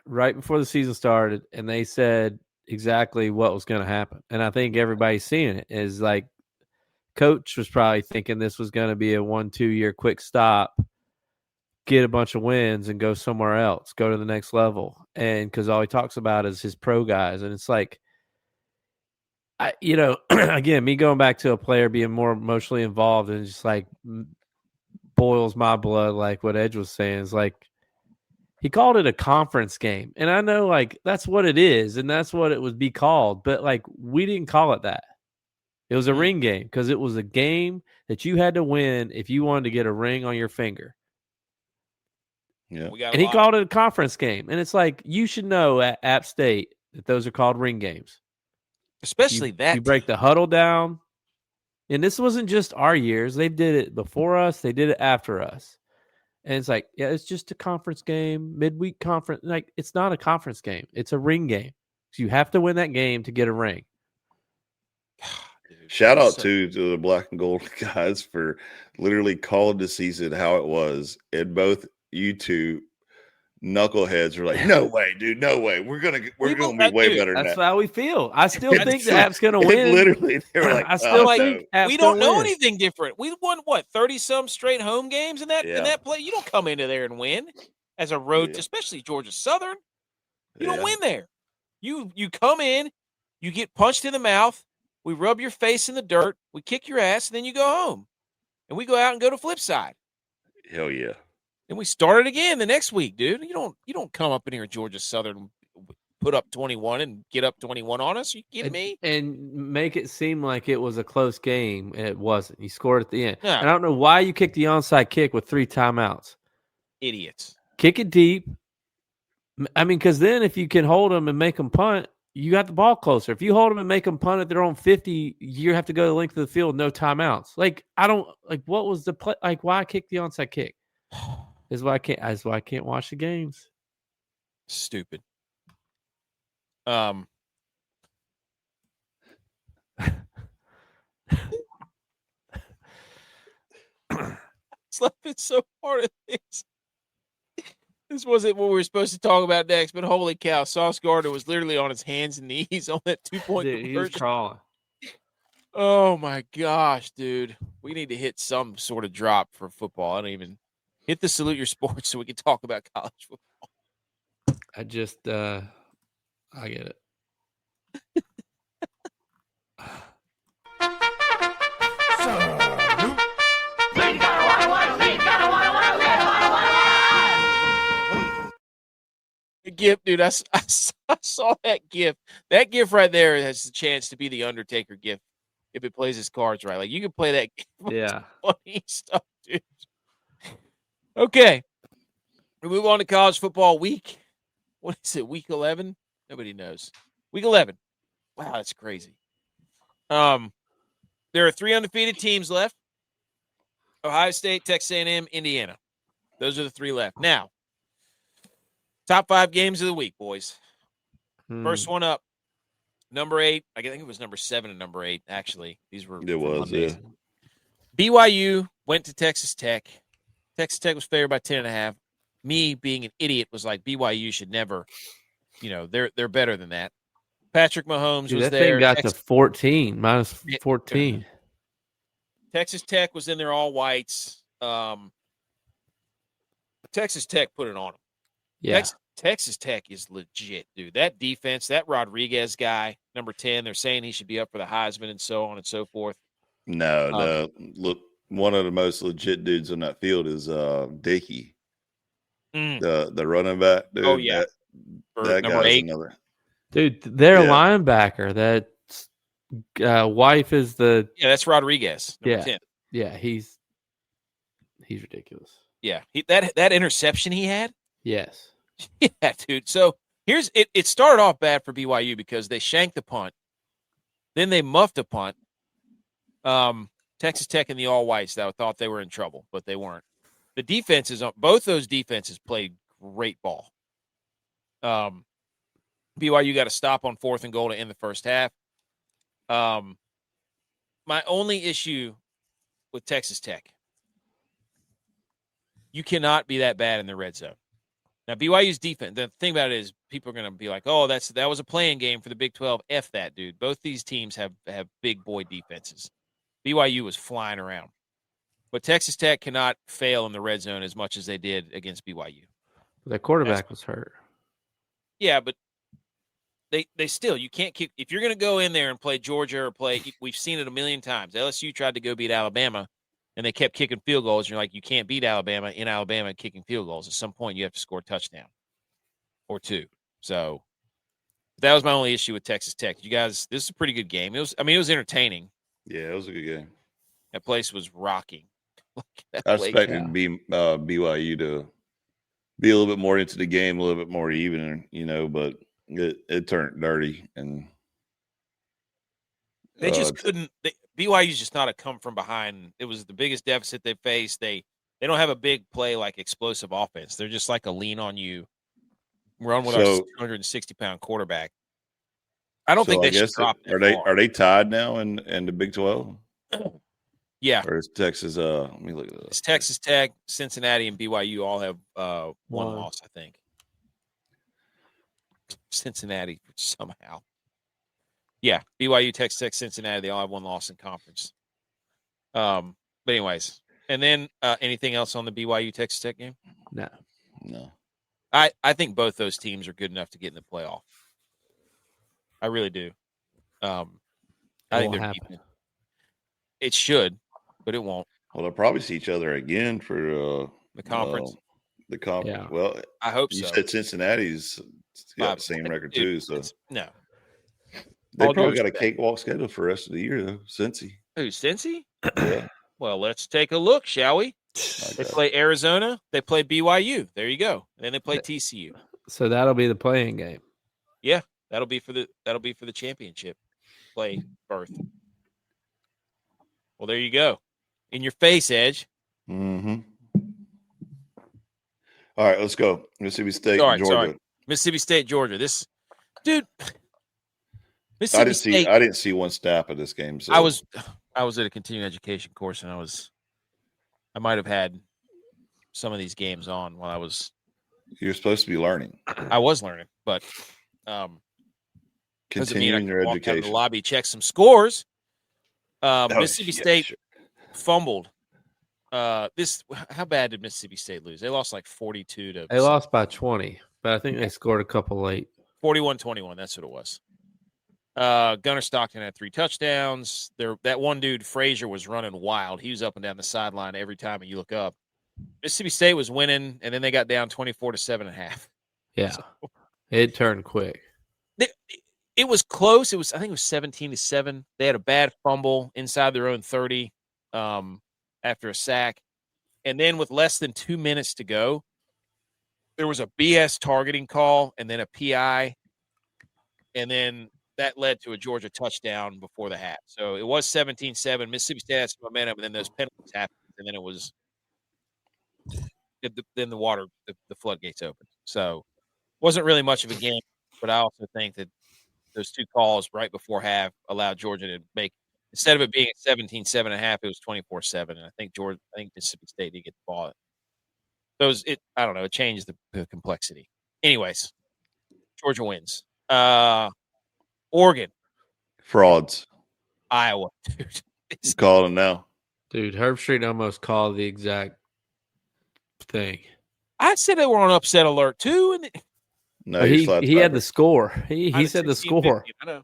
right before the season started and they said exactly what was going to happen. And I think everybody's seeing it. Is like coach was probably thinking this was going to be a 1-2 year quick stop, get a bunch of wins and go somewhere else, go to the next level. And because all he talks about is his pro guys. And it's like, again, me going back to a player being more emotionally involved and just like boils my blood, like what Edge was saying, is like he called it a conference game. And I know like that's what it is and that's what it would be called. But like we didn't call it that. It was a ring game because it was a game that you had to win if you wanted to get a ring on your finger. Yeah. And he called it a conference game. And it's like you should know at App State that those are called ring games. Especially you break the huddle down. And this wasn't just our years. They did it before us. They did it after us. And it's like, yeah, it's just a conference game, midweek conference. Like, it's not a conference game. It's a ring game. So you have to win that game to get a ring. Shout out to the black and gold guys for literally calling the season how it was. And both you two knuckleheads are like, no way, dude, no way. We're gonna be way better than that. That's how we feel. I still think the App's gonna win. Literally, they were like, I still think we don't know anything different. We won 30-some straight home games in that play. You don't come into there and win as a road, especially Georgia Southern. You don't win there. You come in, you get punched in the mouth. We rub your face in the dirt. We kick your ass, and then you go home, and we go out and go to flip side. Hell yeah. And we started again the next week, dude. You don't come up in here, Georgia Southern, put up 21 and get up 21 on us. Are you kidding me? And make it seem like it was a close game, and it wasn't. You scored at the end. Yeah. And I don't know why you kicked the onside kick with 3 timeouts. Idiots. Kick it deep. I mean, because then if you can hold them and make them punt, you got the ball closer. If you hold them and make them punt at their own 50, you have to go the length of the field, no timeouts. Like, I don't like what was the play? Like, why kick the onside kick? Is why I can't watch the games. Stupid. It's laughing so hard at this. This wasn't what we were supposed to talk about next, but holy cow, Sauce Gardner was literally on his hands and knees on that 2-point conversion. He was crawling. Oh my gosh, dude. We need to hit some sort of drop for football. I don't even hit the Salute Your Sports so we can talk about college football. I just I get it. GIF, dude. I saw that GIF. That GIF right there has the chance to be the Undertaker GIF if it plays his cards right. Like, you can play that GIF. Yeah. Funny stuff, dude. Okay. We move on to college football week. What is it, week 11? Nobody knows. Week 11. Wow, that's crazy. There are 3 undefeated teams left. Ohio State, Texas A&M, Indiana. Those are the 3 left. Now, top 5 games of the week, boys. First one up, number 8. I think it was number 7 and number 8, actually. These were Mondays. Yeah. BYU went to Texas Tech. Texas Tech was favored by 10.5. Me, being an idiot, was like, BYU should never, they're better than that. Patrick Mahomes was that there. Thing got to 14, minus 14. Texas Tech was in there all whites. Texas Tech put it on them. Yeah. Texas Tech is legit, dude. That defense, that Rodriguez guy, number 10, they're saying he should be up for the Heisman and so on and so forth. No. Look, one of the most legit dudes on that field is Dickey, the running back. Dude, oh, yeah. That number guy's 8. another. Dude, their linebacker, that wife is the... Yeah, that's Rodriguez, number 10. Yeah, he's ridiculous. Yeah, that interception he had? Yes. Yeah, dude. So here's it. It started off bad for BYU because they shanked the punt. Then they muffed a punt. Texas Tech and the all whites that thought they were in trouble, but they weren't. The defenses, both those defenses played great ball. BYU got a stop on 4th and goal to end the first half. My only issue with Texas Tech, you cannot be that bad in the red zone. Now, BYU's defense, the thing about it is people are going to be like, oh, that was a playing game for the Big 12. F that, dude. Both these teams have big boy defenses. BYU was flying around. But Texas Tech cannot fail in the red zone as much as they did against BYU. The quarterback was hurt. Yeah, but they still, you can't kick. If you're going to go in there and play Georgia or we've seen it a million times. LSU tried to go beat Alabama, and they kept kicking field goals. And you're like, you can't beat Alabama in Alabama kicking field goals. At some point, you have to score a touchdown or 2. So that was my only issue with Texas Tech. You guys, this is a pretty good game. It was entertaining. Yeah, it was a good game. That place was rocking. I expected BYU to be a little bit more into the game, a little bit more even, but it turned dirty, and they just couldn't. BYU's just not a come from behind. It was the biggest deficit they faced. They don't have a big play like explosive offense. They're just like a lean on you, run with our 260-pound quarterback. I don't think they should drop that Are they tied now in the Big 12? Yeah. Or is Texas? Let me look at this. It's Texas Tech, Cincinnati, and BYU all have one loss, I think. Cincinnati somehow. Yeah, BYU, Texas Tech, Cincinnati, they all have one loss in conference. But anyways, and then anything else on the BYU Texas Tech game? No. I think both those teams are good enough to get in the playoff. I really do. I think they're deep. It should, but it won't. Well, they'll probably see each other again for the conference. The conference. Yeah. Well, I hope so. You said Cincinnati's got the same record too, so no. They probably got a cakewalk schedule for the rest of the year, though. Cincy. Who, Cincy? Yeah. Well, let's take a look, shall we? They play Arizona. They play BYU. There you go. And then they play TCU. So that'll be the playing game. Yeah, that'll be for the championship play berth. Well, there you go. In your face, Edge. Mm-hmm. All right, let's go. Mississippi State, Georgia. Sorry. Mississippi State, Georgia. This dude. I didn't see one snap of this game. So I was at a continuing education course, and I might have had some of these games on while I was. You're supposed to be learning. I was learning, but continuing your education. Walk out of the lobby, check some scores. Mississippi State fumbled. How bad did Mississippi State lose? They lost like 42 to. They lost by 20, but I think they scored a couple late. 41-21. That's what it was. Gunnar Stockton had 3 touchdowns. That one dude, Frazier, was running wild. He was up and down the sideline every time you look up. Mississippi State was winning, and then they got down 24 to 7.5. Yeah, so, it turned quick. It was close. I think it was 17-7. They had a bad fumble inside their own 30 after a sack, and then with less than 2 minutes to go, there was a BS targeting call, and then a PI, and then that led to a Georgia touchdown before the half. So it was 17-7. Mississippi State had some momentum, and then those penalties happened, and then it was then the floodgates opened. So wasn't really much of a game, but I also think that those two calls right before half allowed Georgia to make, instead of it being 17-7.5, it was 24-7. And I think Mississippi State did get the ball. I don't know, it changed the complexity. Anyways, Georgia wins. Oregon. Frauds. Iowa, dude. He's calling now. Dude, Herbstreit almost called the exact thing. I said they were on upset alert too, and no, he had the score. He said the score. 50, I know.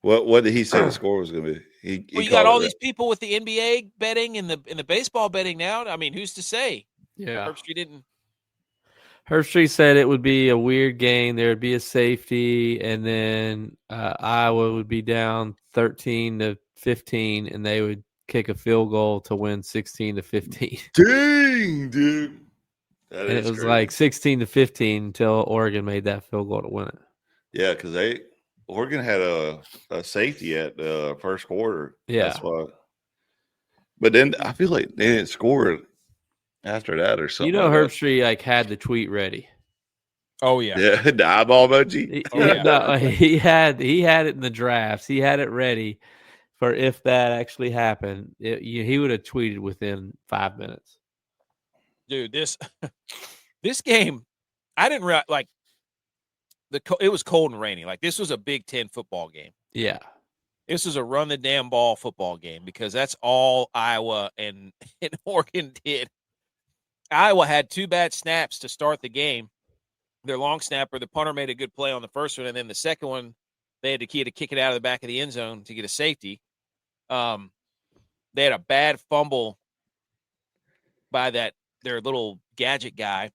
What did he say the score was going to be? You got all these people with the NBA betting and the baseball betting now. I mean, who's to say? Yeah, Herbstreit didn't. Herbstreit said it would be a weird game. There would be a safety, and then Iowa would be down 13-15, and they would kick a field goal to win 16-15. Dang, dude! And it was like 16-15 until Oregon made that field goal to win it. Yeah, because Oregon had a safety at the first quarter. Yeah, that's why. But then I feel like they didn't score after that or something. You know, Herbstreit had the tweet ready. Oh yeah, yeah, the eyeball emoji. He had it in the drafts. He had it ready for if that actually happened. He would have tweeted within 5 minutes. Dude, this game, I didn't realize, like, it was cold and rainy. Like, this was a Big Ten football game. Yeah. This was a run the damn ball football game because that's all Iowa and Oregon did. Iowa had 2 bad snaps to start the game. Their long snapper, the punter, made a good play on the first one, and then the second one, they had to kick it out of the back of the end zone to get a safety. They had a bad fumble by their little gadget guy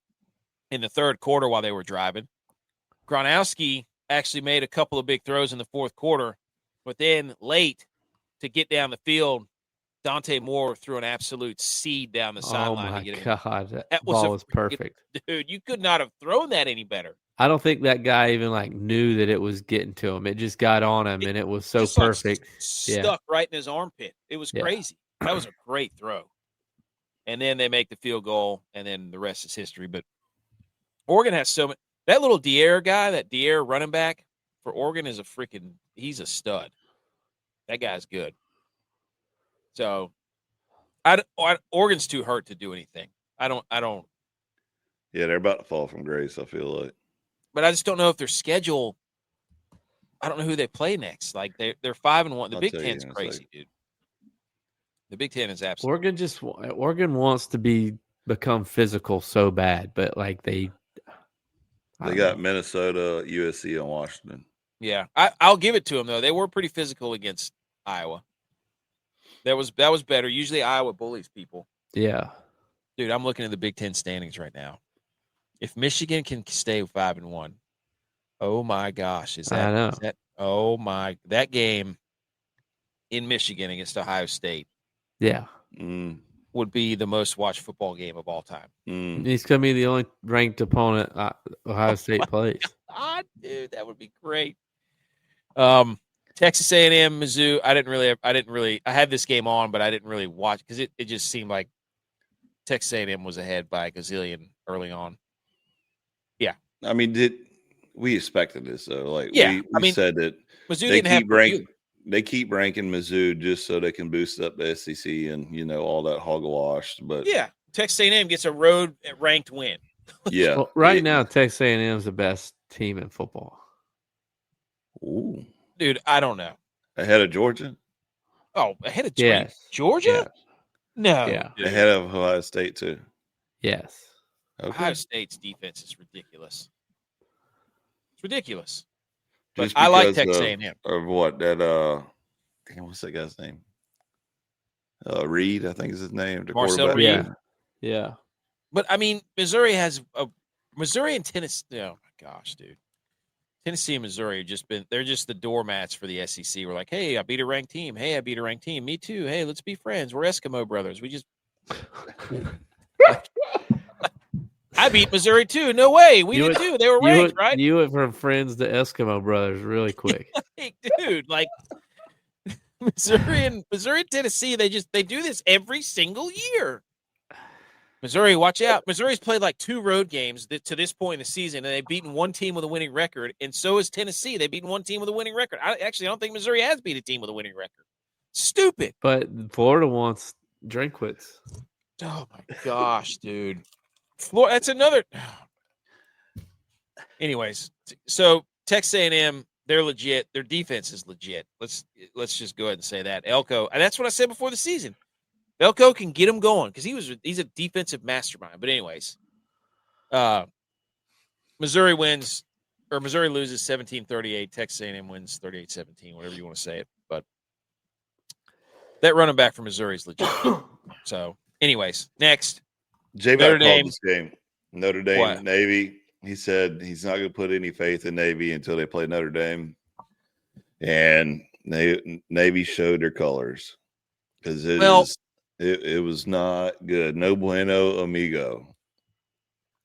in the third quarter while they were driving. Gronkowski actually made a couple of big throws in the fourth quarter, but then late to get down the field, Dante Moore threw an absolute seed down the sideline. Oh, my to get God. That ball was perfect. Dude, you could not have thrown that any better. I don't think that guy even, knew that it was getting to him. It just got on him, and it was so perfect. Stuck right in his armpit. It was crazy. That was a great throw. And then they make the field goal, and then the rest is history. But Oregon has so much. That little Dier guy, that Dier running back for Oregon is he's a stud. That guy's good. So, Oregon's too hurt to do anything. I don't. Yeah, they're about to fall from grace, I feel like. But I just don't know if their schedule. I don't know who they play next. Like they're 5-1. The Big Ten's crazy, dude. The Big Ten is absolutely. Oregon wants to become physical so bad, but they got Minnesota, USC, and Washington. Yeah, I'll give it to them though. They were pretty physical against Iowa. That was better. Usually Iowa bullies people. Yeah, dude, I'm looking at the Big Ten standings right now. If Michigan can stay 5-1, oh my gosh, that game in Michigan against Ohio State? Yeah. Would be the most watched football game of all time. He's going to be the only ranked opponent Ohio State plays. God, dude, that would be great. Texas A&M, Mizzou. I had this game on, but I didn't really watch because it just seemed like Texas A&M was ahead by a gazillion early on. Yeah. I mean, we expected this though? We said that Mizzou they keep ranking Mizzou just so they can boost up the SEC and all that hogwash. But yeah, Texas A&M gets a road ranked win. Yeah, well, now Texas A&M is the best team in football. Ooh, dude, I don't know. Ahead of Georgia? Oh, ahead of Georgia? Yes. Georgia? Yes. No. Yeah. Dude. Ahead of Ohio State too. Yes. Okay. Ohio State's defense is ridiculous. It's ridiculous. Just I like Texas A&M. Of what that what's that guy's name? Reed, I think is his name. The Marcel quarterback. Reed. Yeah. But I mean, Missouri and Tennessee. Oh my gosh, dude. Tennessee and Missouri have they're just the doormats for the SEC. We're like, hey, I beat a ranked team. Hey, I beat a ranked team. Me too. Hey, let's be friends. We're Eskimo brothers. We just I beat Missouri too. No way. We did too. They were ranked, right? You went from friends to Eskimo brothers really quick. Dude, Missouri and Tennessee, they do this every single year. Missouri, watch out. Missouri's played like 2 road games to this point in the season, and they've beaten one team with a winning record, and so has Tennessee. They've beaten one team with a winning record. I don't think Missouri has beat a team with a winning record. Stupid. But Florida wants Drinkwitz. Oh, my gosh, dude. Florida, that's another. Anyways, so Texas A&M, they're legit. Their defense is legit. Let's just go ahead and say that. Elko, and that's what I said before the season. Elko can get him going because he's a defensive mastermind. But anyways, Missouri loses 17-38. Texas A&M wins 38-17, whatever you want to say it. But that running back for Missouri is legit. So, anyways, next. Notre Dame. This game. Notre Dame, what? Navy. He said he's not going to put any faith in Navy until they play Notre Dame. And Navy showed their colors because it was not good. No bueno, amigo.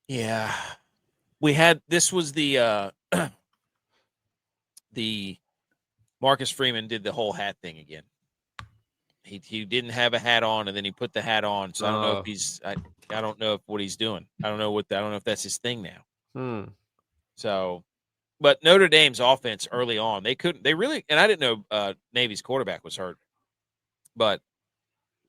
Yeah. This was the Marcus Freeman did the whole hat thing again. He didn't have a hat on, and then he put the hat on. So I don't know if I don't know what he's doing. I don't know if that's his thing now. So, but Notre Dame's offense early on, they really, and I didn't know Navy's quarterback was hurt, but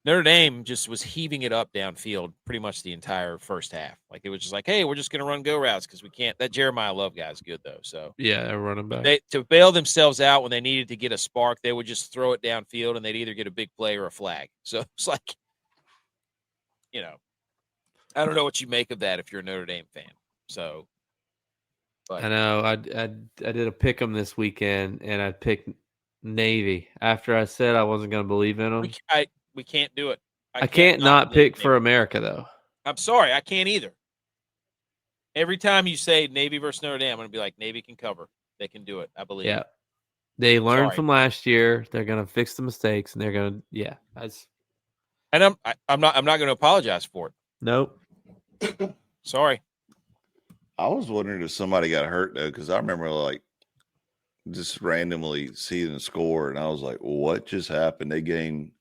Notre Dame just was heaving it up downfield pretty much the entire first half. Like it was just like, hey, we're just going to run go routes because we can't. That Jeremiah Love guy is good though. So yeah, they're running back. To bail themselves out when they needed to get a spark, they would just throw it downfield and they'd either get a big play or a flag. So it's like, I don't know what you make of that if you're a Notre Dame fan. So, but I know I did a pick 'em this weekend and I picked Navy after I said I wasn't going to believe in them. We can't do it. I can't not pick for America, though. I'm sorry. I can't either. Every time you say Navy versus Notre Dame, I'm going to be like, Navy can cover. They can do it. I believe. Yeah. They learned from last year. They're going to fix the mistakes, and they're going to, yeah. And I'm not going to apologize for it. Nope. Sorry. I was wondering if somebody got hurt, though, because I remember, like, just randomly seeing the score, and I was like, what just happened? They gained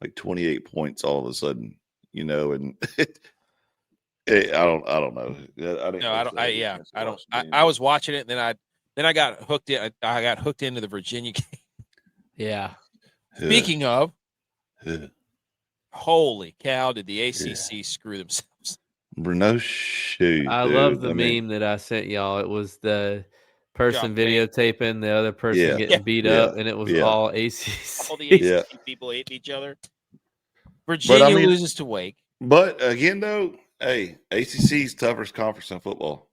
like 28 points all of a sudden, and I don't know. I was watching it, and then I got hooked in. I got hooked into the Virginia game. Yeah. Speaking of, holy cow, did the ACC screw themselves? No shoot. I love the meme that I sent y'all. It was the person videotaping the other person getting beat up, and it was all ACC. All the ACC people hating each other. Virginia loses to Wake. But again, though, hey, ACC's toughest conference in football.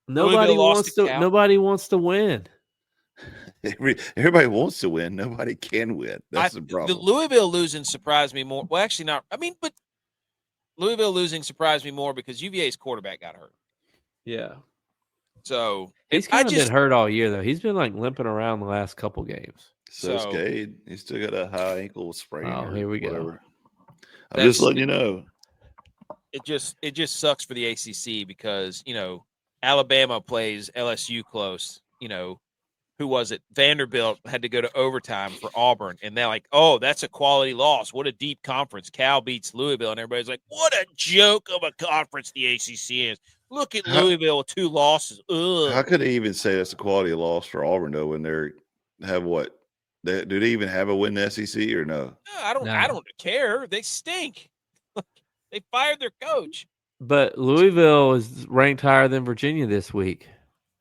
Nobody wants to win. Everybody wants to win. Nobody can win. That's the problem. The Louisville losing surprised me more. Well, actually not. I mean, but Louisville losing surprised me more because UVA's quarterback got hurt. Yeah. So he's kind of been hurt all year, though. He's been like limping around the last couple games. So Cade, he's still got a high ankle sprain. Oh, here we go. I'm just letting you know. It just sucks for the ACC because Alabama plays LSU close. Who was it? Vanderbilt had to go to overtime for Auburn, and they're like, "Oh, that's a quality loss. What a deep conference." Cal beats Louisville, and everybody's like, "What a joke of a conference the ACC is." Look at Louisville with 2 losses. Ugh. How could they even say that's a quality loss for Auburn though when they have what? Do they even have a win in the SEC or no? No, I don't care. They stink. They fired their coach. But Louisville is ranked higher than Virginia this week.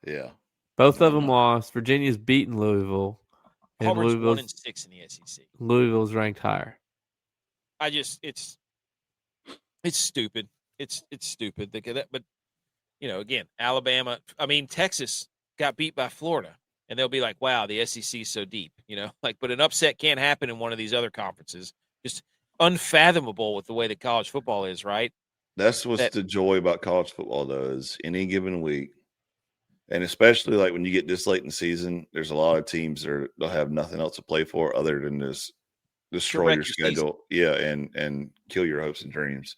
Yeah. Both of them lost. Virginia's beaten Louisville. And Auburn's 1-6 in the SEC. Louisville's ranked higher. It's stupid. It's stupid. But again, Alabama. I mean, Texas got beat by Florida, and they'll be like, "Wow, the SEC is so deep." But an upset can't happen in one of these other conferences. Just unfathomable with the way that college football is, right? That's what's the joy about college football, though, is any given week, and especially like when you get this late in the season, there's a lot of teams that they'll have nothing else to play for other than this destroy your schedule, and kill your hopes and dreams.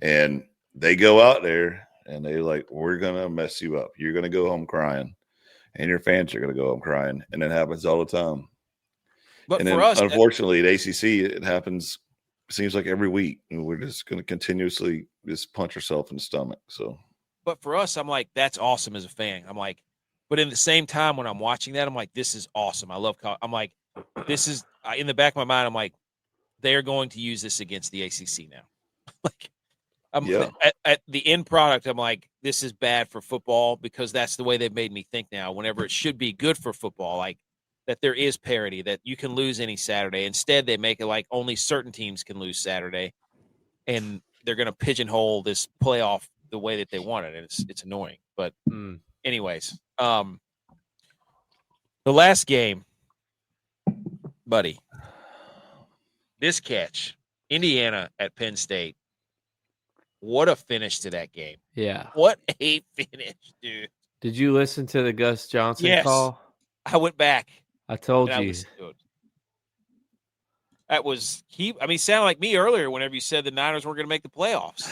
And they go out there and they like, we're gonna mess you up. You're gonna go home crying, and your fans are gonna go home crying, and it happens all the time. But and for then, us, unfortunately, at ACC, it happens seems like every week we're just going to continuously just punch ourselves in the stomach. So, but for us, I'm like, that's awesome as a fan. I'm like, but in the same time, when I'm watching that, I'm like, this is awesome. I love. I'm like, this is in the back of my mind. I'm like, they're going to use this against the ACC now. Like, at the end product, I'm like, this is bad for football because that's the way they've made me think now. Whenever it should be good for football, like that there is parity, that you can lose any Saturday. Instead, they make it like only certain teams can lose Saturday, and they're going to pigeonhole this playoff the way that they want it, and it's annoying. But anyways, the last game, buddy, this catch, Indiana at Penn State. What a finish to that game. Yeah. What a finish, dude. Did you listen to the Gus Johnson call? I went back. I told you. That was he sounded like me earlier whenever you said the Niners weren't going to make the playoffs.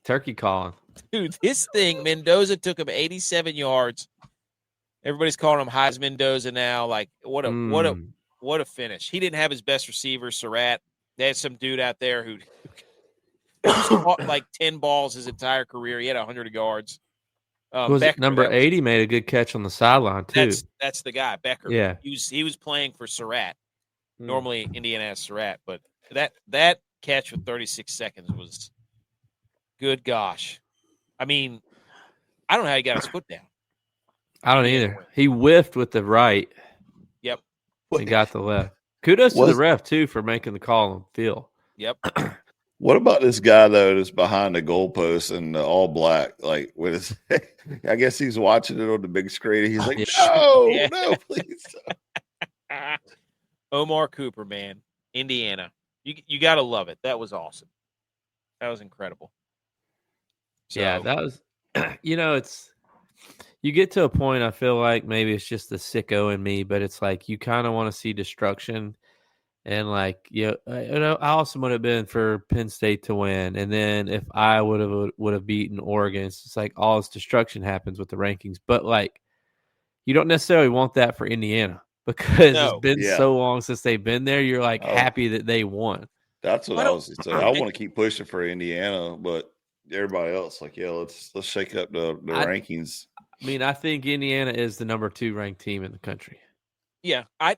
Turkey calling. Dude, this thing, Mendoza took him 87 yards. Everybody's calling him Heisman Mendoza now. Like, what a finish. He didn't have his best receiver, Surratt. They had some dude out there who caught like 10 balls his entire career. He had 100 yards. Becker, number 80 made a good catch on the sideline too. That's the guy, Becker. Yeah, he was playing for Surratt. Normally Indiana has Surratt, but that catch with 36 seconds was good. Gosh, I mean, I don't know how he got his foot down. I don't either. He whiffed with the right. Yep, and got the left. Kudos to the ref too for making the call on field. Yep. What about this guy though that's behind the goalpost and all black? Like, what is? I guess he's watching it on the big screen. And he's like, no, please. Omar Cooper, man, Indiana. You got to love it. That was awesome. That was incredible. So, yeah, that was. It's. You get to a point. I feel like maybe it's just the sicko in me, but it's like you kind of want to see destruction. And like, I also would have been for Penn State to win. And then if I would have beaten Oregon, it's like all this destruction happens with the rankings. But like, you don't necessarily want that for Indiana because it's been so long since they've been there. You're like happy that they won. That's what I was saying. I want to keep pushing for Indiana, but everybody else, like, let's shake up the rankings. I mean, I think Indiana is the number 2 ranked team in the country. Yeah, I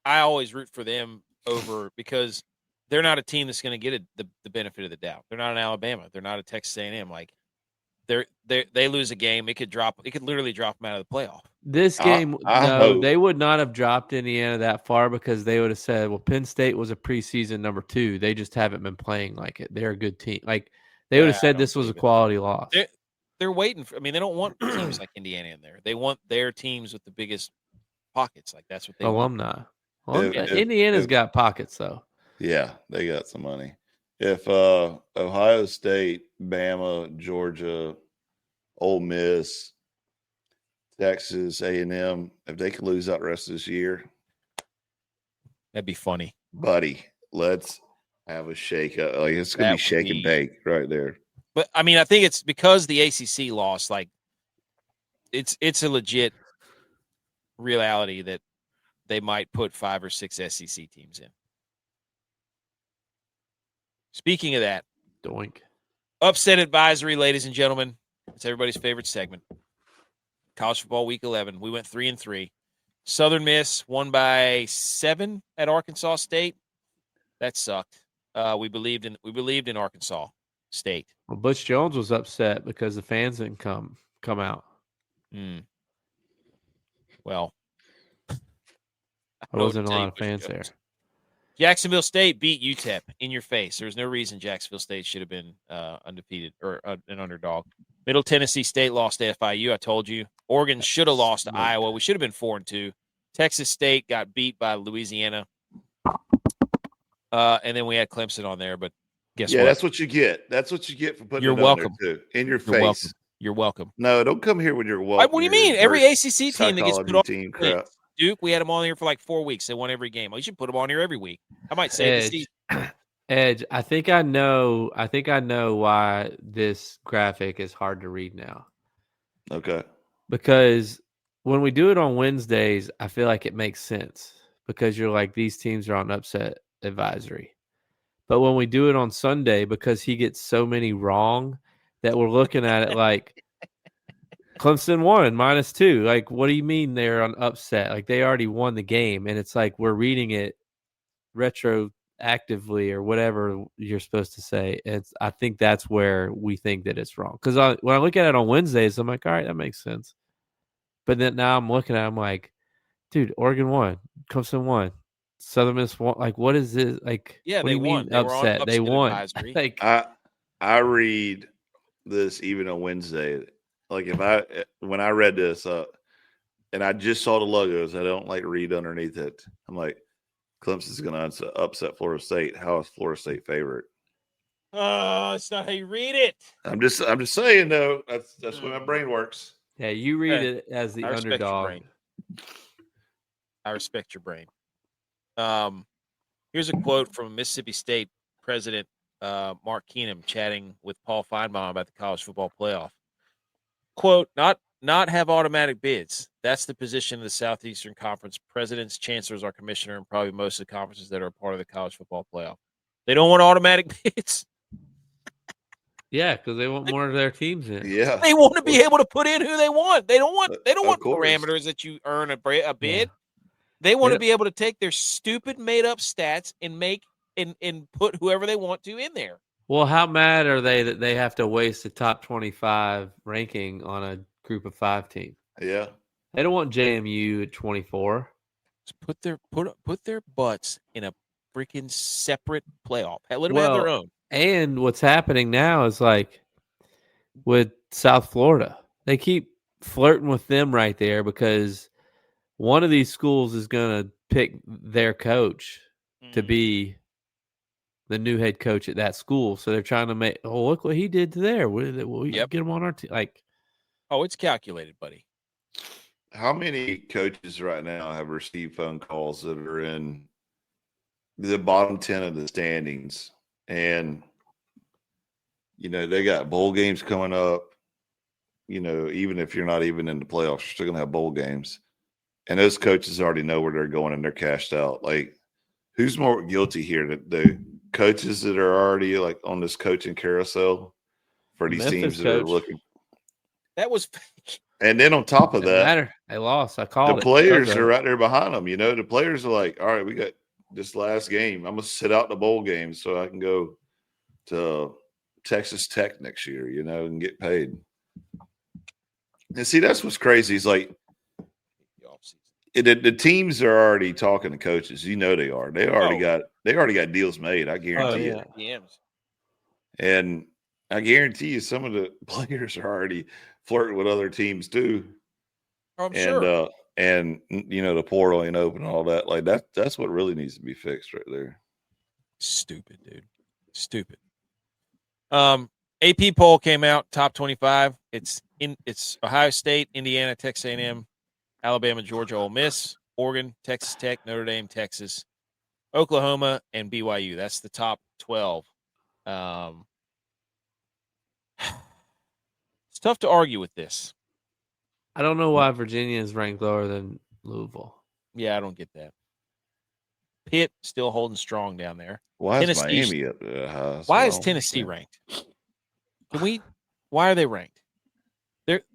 always root for them over because they're not a team that's going to get the benefit of the doubt. They're not an Alabama. They're not a Texas A&M. Like they lose a game, it could literally drop them out of the playoff. This game, they would not have dropped Indiana that far because they would have said, well, Penn State was a preseason number 2. They just haven't been playing like it. They're a good team. Like they would have said this was a quality loss. They're waiting for. I mean, they don't want teams like Indiana in there. They want their teams with the biggest pockets. Like that's what they want. Indiana's got pockets though. Yeah, they got some money. If Ohio State, Bama, Georgia, Ole Miss, Texas A&M, if they could lose out the rest of this year, that'd be funny, buddy. Let's have a shake up. Like it's gonna be shake and bake right there. But I mean, I think it's because the ACC lost. Like it's a legit reality that they might put 5 or 6 SEC teams in. Speaking of that, doink. Upset advisory, ladies and gentlemen. It's everybody's favorite segment. College football week 11. We went 3-3. Southern Miss won by 7 at Arkansas State. That sucked. We believed in Arkansas State. Well, Butch Jones was upset because the fans didn't come out. Well, there wasn't a lot of fans there. Jacksonville State beat UTEP in your face. There's no reason Jacksonville State should have been undefeated or an underdog. Middle Tennessee State lost to FIU. I told you. Oregon should have lost to Iowa. We should have been 4-2. Texas State got beat by Louisiana. And then we had Clemson on there, but guess what? Yeah, that's what you get. That's what you get for putting You're it welcome. on there too. In your You're face. welcome. You're welcome. No, don't come here when you're welcome. What do you mean? Every ACC team that gets put on team crap. Duke, we had them on here for like 4 weeks. They won every game. We should put them on here every week. I might say the season. Edge, I think I know why this graphic is hard to read now. Okay. Because when we do it on Wednesdays, I feel like it makes sense because you're like, these teams are on upset advisory. But when we do it on Sunday, because he gets so many wrong that we're looking at it like Clemson won -2. Like, what do you mean they're on upset? Like, they already won the game. And it's like we're reading it retroactively or whatever you're supposed to say. I think that's where we think that it's wrong. Because when I look at it on Wednesdays, I'm like, all right, that makes sense. But then now I'm looking at it, I'm like, dude, Oregon won. Clemson won. Southern Miss won. Like, what is this? Like, yeah, what they do you won. mean They were on upset? They won. advisory. Like, I read this even on Wednesday. Like when I read this, and I just saw the logos, I don't like read underneath it. I'm like, Clemson's going to upset Florida State. How is Florida State favorite? Oh, it's not how you read it. I'm just saying though. That's the way my brain works. Yeah, you read it as the underdog. I respect your brain. Here's a quote from Mississippi State President Mark Keenum chatting with Paul Feinbaum about the college football playoff. Quote, not have automatic bids. That's the position of the Southeastern Conference. Presidents, chancellors, our commissioner, and probably most of the conferences that are a part of the college football playoff. They don't want automatic bids. Yeah, because they want more of their teams in. Yeah, they want to be able to put in who they want. They don't want parameters that you earn a bid. Yeah. They want to be able to take their stupid made up stats and make and put whoever they want to in there. Well, how mad are they that they have to waste a top 25 ranking on a group of 5 team? Yeah. They don't want JMU at 24. Just put their butts in a freaking separate playoff. Let them have their own. And what's happening now is like with South Florida, they keep flirting with them right there because one of these schools is going to pick their coach to be the new head coach at that school. So they're trying to make, look what he did to there. We'll get him on our team. Like, it's calculated, buddy. How many coaches right now have received phone calls that are in the bottom 10 of the standings? And, they got bowl games coming up. Even if you're not even in the playoffs, you're still going to have bowl games. And those coaches already know where they're going and they're cashed out. Like, who's more guilty here? The coaches that are already like on this coaching carousel for these teams that are looking. That was fake. And then on top of that, they lost. I called the players are right there behind them. The players are like, all right, we got this last game. I'm going to sit out the bowl game so I can go to Texas Tech next year, and get paid. And see, that's what's crazy. It's like the teams are already talking to coaches. They are. They already got deals made. I guarantee it. Yeah. And I guarantee you, some of the players are already flirting with other teams too. I'm sure. And the portal ain't open and all that. Like that's what really needs to be fixed right there. Stupid, dude. Stupid. AP poll came out, top 25. It's Ohio State, Indiana, Texas A&M, Alabama, Georgia, Ole Miss, Oregon, Texas Tech, Notre Dame, Texas, Oklahoma, and BYU. That's the top 12. It's tough to argue with this. I don't know why Virginia is ranked lower than Louisville. Yeah, I don't get that. Pitt still holding strong down there. Why is Miami up there? Why is Tennessee ranked? Why are they ranked?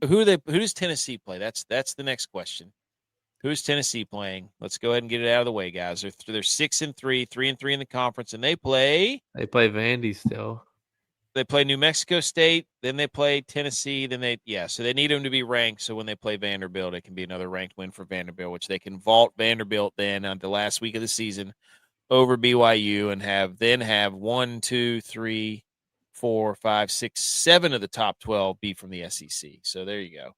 Who does Tennessee play? That's the next question. Who's Tennessee playing? Let's go ahead and get it out of the way, guys. They're 6-3, 3-3 in the conference, and they play Vandy still. They play New Mexico State, then they play Tennessee, so they need them to be ranked. So when they play Vanderbilt, it can be another ranked win for Vanderbilt, which they can vault Vanderbilt then on the last week of the season over BYU and have 1, 2, 3, 4, 5, 6, 7 of the top 12 be from the SEC. So there you go.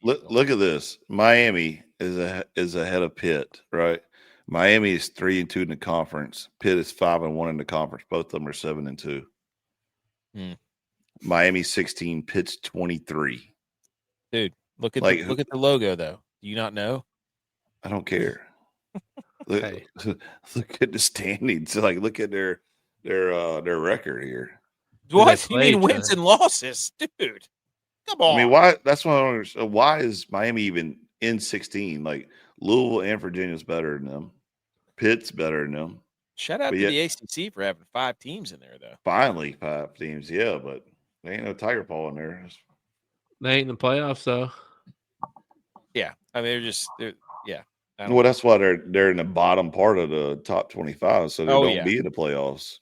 Look at this. Miami is ahead of Pitt, right? Miami is 3-2 in the conference. Pitt is 5-1 in the conference. Both of them are 7-2. Miami 16, Pitt's 23. Dude, look at the logo though. Do you not know? I don't care. Look at the standings. Like, look at their record here. What? You mean wins and losses, dude? Come on. I mean, why? That's what I don't understand. Why is Miami even in 16? Like, Louisville and Virginia's better than them. Pitt's better than them. Shout out to the ACC for having 5 teams in there, though. Finally, 5 teams, yeah, but there ain't no Tiger Paw in there. They ain't in the playoffs, though. Yeah, I mean they're yeah. Well, that's why they're in the bottom part of the top 25, so they don't be in the playoffs.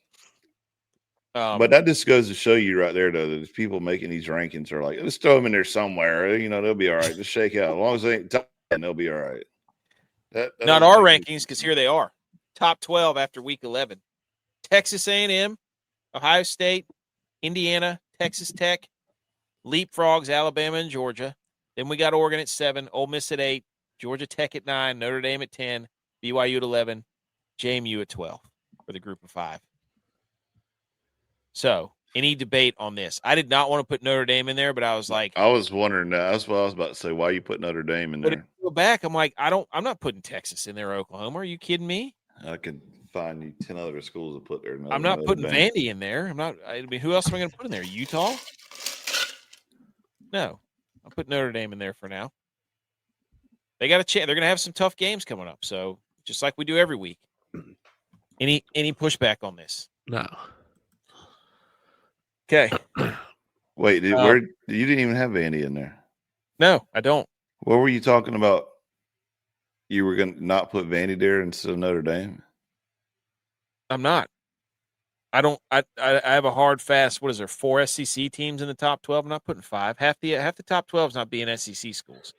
But that just goes to show you right there, though, that the people making these rankings are like, let's throw them in there somewhere. They'll be all right. Just shake out. As long as they ain't top 10, they'll be all right. That not our rankings, because here they are. Top 12 after week 11. Texas A&M, Ohio State, Indiana, Texas Tech, leapfrogs Alabama and Georgia. Then we got Oregon at 7, Ole Miss at 8, Georgia Tech at 9, Notre Dame at 10, BYU at 11, JMU at 12 for the group of 5. So, any debate on this? I did not want to put Notre Dame in there, but I was like, I was wondering that. That's what I was about to say. Why you put Notre Dame in there? But if you go back, I'm like, I'm not putting Texas in there, Oklahoma. Are you kidding me? I could find you 10 other schools to put there. I'm not putting Vandy in there. I mean, who else am I going to put in there? Utah? No, I'll put Notre Dame in there for now. They got a chance. They're going to have some tough games coming up. So just like we do every week. Any pushback on this? No. Okay. Wait, where you didn't even have Vandy in there? No, I don't. What were you talking about? You were going to not put Vandy there instead of Notre Dame? I'm not. I don't. I have a hard fast. What is there? 4 SEC teams in the top 12. I'm not putting 5. Half the top 12 is not being SEC schools.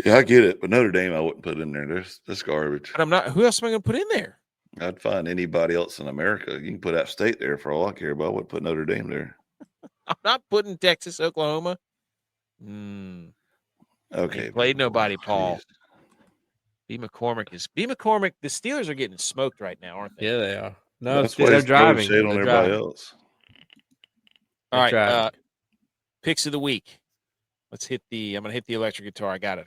Yeah, I get it, but Notre Dame I wouldn't put in there. That's garbage. But I'm not. Who else am I going to put in there? I'd find anybody else in America. You can put App State there for all I care about. I wouldn't put Notre Dame there. I'm not putting Texas, Oklahoma. Okay. Played nobody, Paul. B. McCormick. The Steelers are getting smoked right now, aren't they? Yeah, they are. No, that's why they're driving. Shade on everybody else. All right. Picks of the week. Let's hit I'm going to hit the electric guitar. I got it.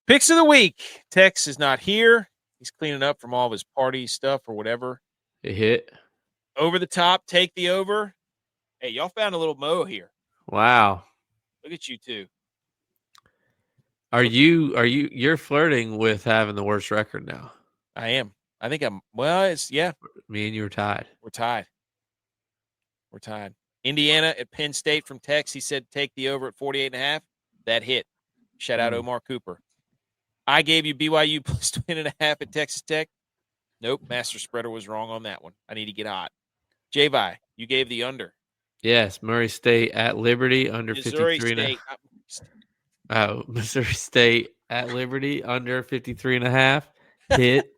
Picks of the week. Tex is not here. He's cleaning up from all of his party stuff or whatever. It hit. Over the top. Take the over. Hey, y'all found a little mo here. Wow. Look at you two. You're flirting with having the worst record now? I am. I think yeah. Me and you are tied. We're tied. Indiana at Penn State from Tex. He said take the over at 48.5. That hit. Shout out Omar Cooper. I gave you BYU plus 20.5 at Texas Tech. Nope. Master Spreader was wrong on that one. I need to get hot. J-Vi, you gave the under. Yes, Murray State at Liberty under 53.5. Oh, Missouri State at Liberty under 53.5. Hit.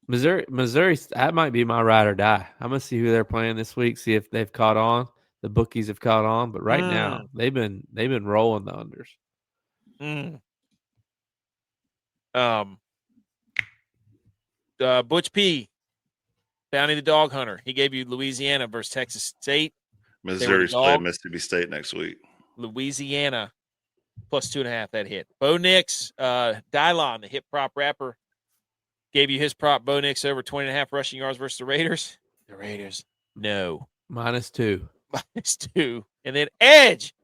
Missouri, that might be my ride or die. I'm gonna see who they're playing this week. See if they've caught on. The bookies have caught on, but right now they've been rolling the unders. Butch P, Bounty the Dog Hunter. He gave you Louisiana versus Texas State. Missouri's playing Mississippi State next week. Louisiana plus 2.5. That hit. Bo Nix, DYLON, the hip prop rapper, gave you his prop. Bo Nix over 20.5 rushing yards versus the Raiders. The Raiders, no. -2. -2. And then Edge,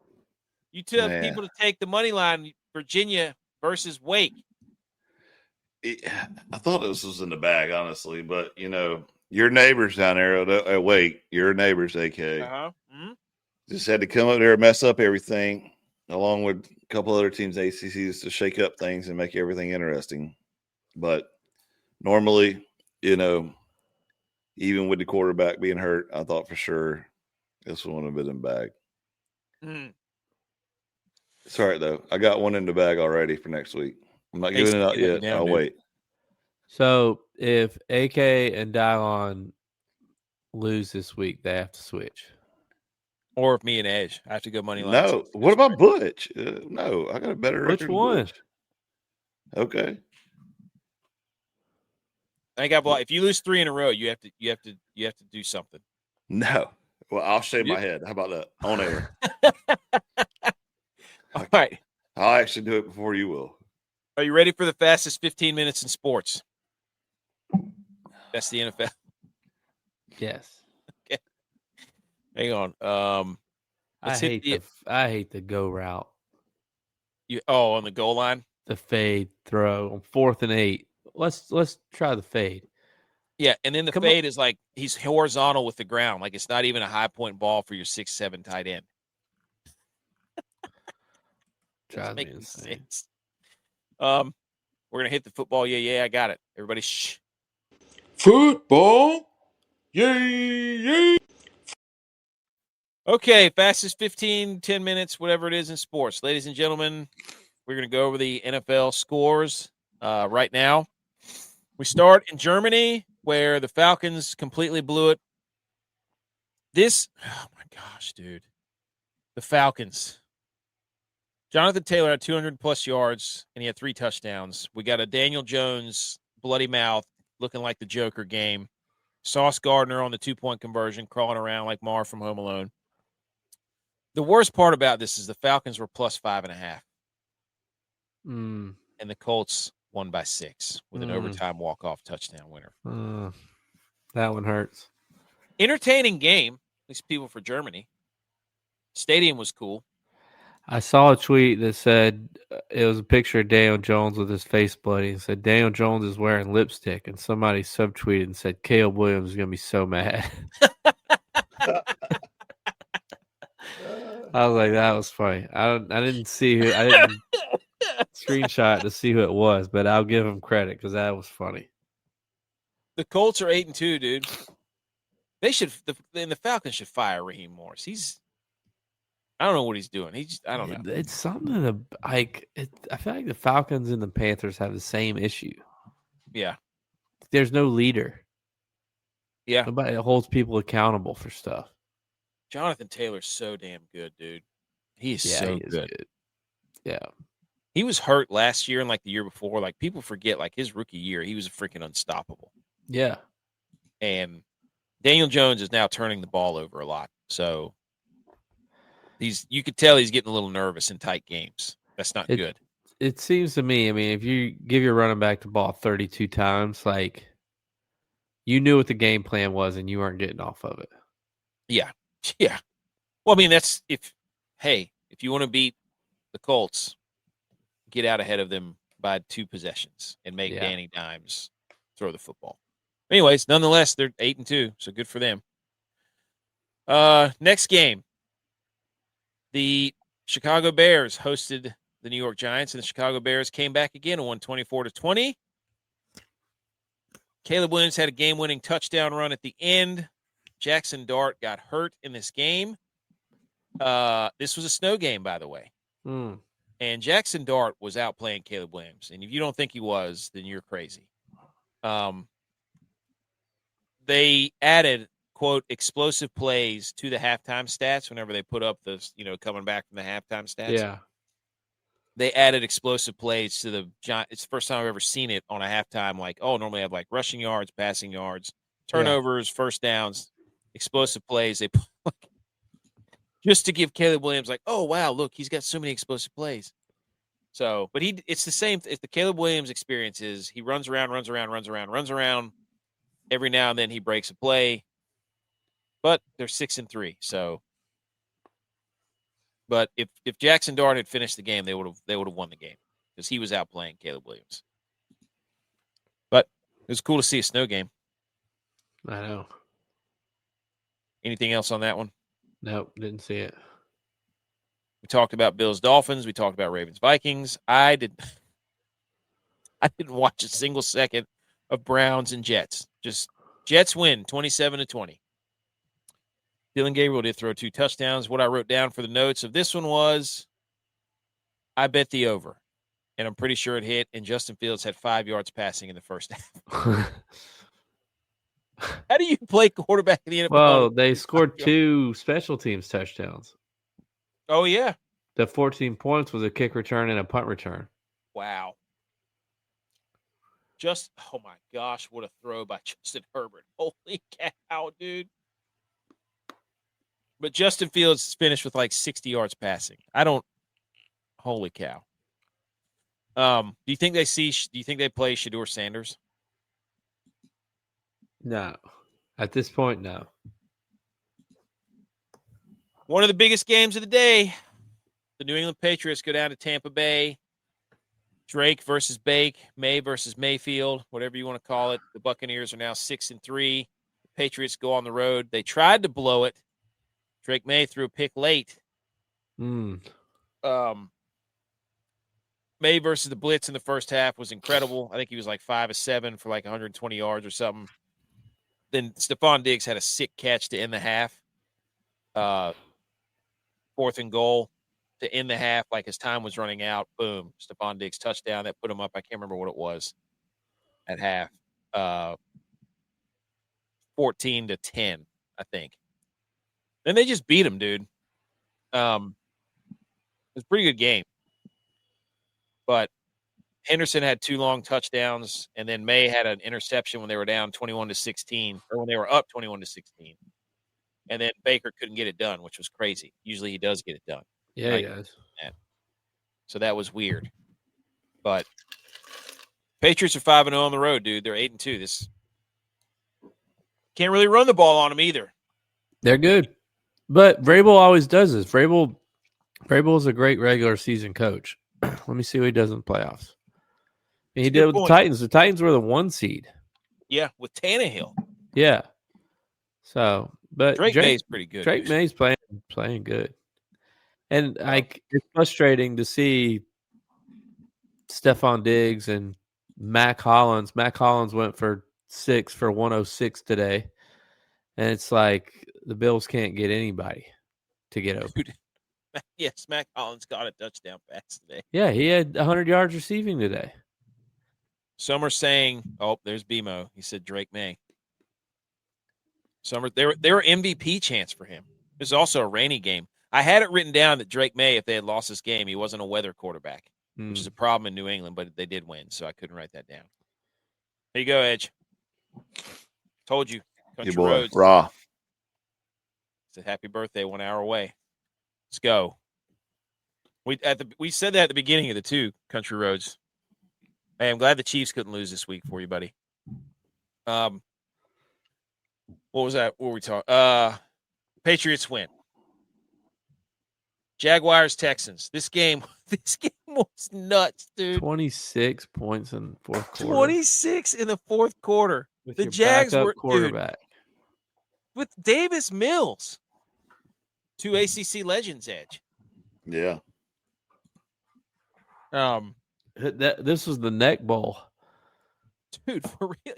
you tell people to take the money line, Virginia versus Wake. I thought this was in the bag, honestly, but your neighbors down there at Wake, your neighbors, AK, just had to come up there and mess up everything, along with a couple other teams, ACCs, to shake up things and make everything interesting. But normally, even with the quarterback being hurt, I thought for sure this one would have been in the bag. It's all right, though. I got one in the bag already for next week. I'm not giving it out yet. I'll wait. So if AK and DYLON lose this week, they have to switch. Or if me and Edge, I have to go money line. No. What about Butch? No, I got a better record. Which one? Butch. Okay. I got. If you lose 3 in a row, you have to do something. No. Well, I'll shave my head. How about that? On air. All right. I'll actually do it before you will. Are you ready for the fastest 15 minutes in sports? That's the NFL. Yes. Okay. Hang on. I hate the go route. On the goal line? The fade throw on 4th and 8. Let's try the fade. Yeah, and then the fade is like he's horizontal with the ground. Like it's not even a high point ball for your 6'7" tight end. Drives me insane. Sense. We're gonna hit the football. Yeah, I got it. Everybody shh. Football. Yay. Okay, fastest 10 minutes, whatever it is in sports. Ladies and gentlemen, we're going to go over the NFL scores right now. We start in Germany, where the Falcons completely blew it. Oh my gosh, dude. The Falcons. Jonathan Taylor had 200-plus yards, and he had 3 touchdowns. We got a Daniel Jones bloody mouth looking like the Joker game. Sauce Gardner on the 2-point conversion, crawling around like Marv from Home Alone. The worst part about this is the Falcons were plus 5.5. And the Colts won by 6 with an overtime walk-off touchdown winner. That one hurts. Entertaining game, at least people for Germany. Stadium was cool. I saw a tweet that said it was a picture of Daniel Jones with his face bloody and said Daniel Jones is wearing lipstick, and somebody subtweeted and said Caleb Williams is going to be so mad. I was like, that was funny. I didn't see who. I didn't screenshot to see who it was, but I'll give him credit because that was funny. The Colts are 8-2, dude. They should. The Falcons should fire Raheem Morris. I don't know what he's doing. I don't know. It's something like I feel like the Falcons and the Panthers have the same issue. Yeah. There's no leader. Yeah. Nobody holds people accountable for stuff. Jonathan Taylor's so damn good, dude. He is so good. Yeah. He was hurt last year and like the year before. Like people forget, like his rookie year, he was freaking unstoppable. Yeah. And Daniel Jones is now turning the ball over a lot. So you could tell he's getting a little nervous in tight games. That's not good. It seems to me, I mean, if you give your running back the ball 32 times, like you knew what the game plan was and you weren't getting off of it. Yeah. Yeah. Well, I mean, if you want to beat the Colts, get out ahead of them by 2 possessions and make Danny Dimes throw the football. Anyways, nonetheless, they're 8-2, so good for them. Next game. The Chicago Bears hosted the New York Giants, and the Chicago Bears came back again and won 24-20. Caleb Williams had a game-winning touchdown run at the end. Jackson Dart got hurt in this game. This was a snow game, by the way. And Jackson Dart was out playing Caleb Williams. And if you don't think he was, then you're crazy. They added, quote, explosive plays to the halftime stats whenever they put up the, coming back from the halftime stats. Yeah. They added explosive plays to the Giants. It's the first time I've ever seen it on a halftime. Like, normally I have like rushing yards, passing yards, turnovers, first downs, explosive plays. They just to give Caleb Williams like, oh, wow, look, he's got so many explosive plays. So, but it's the same. If the Caleb Williams experience is he runs around. Every now and then he breaks a play, but they're 6-3. So, but if Jackson Dart had finished the game, they would have won the game because he was out playing Caleb Williams. But it was cool to see a snow game. I know. Anything else on that one? Nope, didn't see it. We talked about Bills Dolphins. We talked about Ravens Vikings. I didn't watch a single second of Browns and Jets. Just Jets win 27-20. Dylan Gabriel did throw 2 touchdowns. What I wrote down for the notes of this one was, I bet the over, and I'm pretty sure it hit. And Justin Fields had 5 yards passing in the first half. How do you play quarterback in the NFL? Well, they scored 2 special teams touchdowns. Oh, yeah. The 14 points was a kick return and a punt return. Wow. Oh my gosh, what a throw by Justin Herbert. Holy cow, dude. But Justin Fields finished with like 60 yards passing. Holy cow. Do you think they play Shedeur Sanders? No. At this point, no. One of the biggest games of the day. The New England Patriots go down to Tampa Bay. Drake versus Bake, May versus Mayfield, whatever you want to call it. The Buccaneers are now 6-3. The Patriots go on the road. They tried to blow it. Drake May threw a pick late. May versus the Blitz in the first half was incredible. I think he was like 5 of 7 for like 120 yards or something. Then Stephon Diggs had a sick catch to end the half. 4th and goal to end the half, like his time was running out. Boom. Stephon Diggs touchdown. That put him up. I can't remember what it was at half. 14-10, I think. Then they just beat him, dude. It was a pretty good game. But Henderson had 2 long touchdowns, and then May had an interception when they were down 21-16, or when they were up 21-16. And then Baker couldn't get it done, which was crazy. Usually he does get it done. Yeah, right? he does. So that was weird. But Patriots are 5-0 on the road, dude. They're 8-2. This can't really run the ball on them either. They're good. But Vrabel always does this. Vrabel is a great regular season coach. Let me see what he does in the playoffs. And he did with the Titans. The Titans were the 1 seed. Yeah, with Tannehill. Yeah. So, but Drake May's pretty good. Drake May's playing good. And it's frustrating to see Stephon Diggs and Mac Hollins. Mac Hollins went for 6 for 106 today. And it's like the Bills can't get anybody to get open. Dude, yes, Mac Hollins got a touchdown pass today. Yeah, he had 100 yards receiving today. Some are saying, oh, there's BMO. He said Drake May. Some are, they were MVP chance for him. It was also a rainy game. I had it written down that Drake May, if they had lost this game, he wasn't a weather quarterback, which is a problem in New England, but they did win, so I couldn't write that down. There you go, Edge. Told you. Country Roads. Raw. It's a happy birthday 1 hour away. Let's go. We said that at the beginning of the 2 Country Roads. Hey, I'm glad the Chiefs couldn't lose this week for you, buddy. What was that? What were we talking? Patriots win. Jaguars, Texans. This game was nuts, dude. 26 points in the fourth quarter. 26 in the fourth quarter. With the your Jags were quarterback. Dude, with Davis Mills. 2 ACC legends, Edge. Yeah. This was the neck bowl. Dude, for real.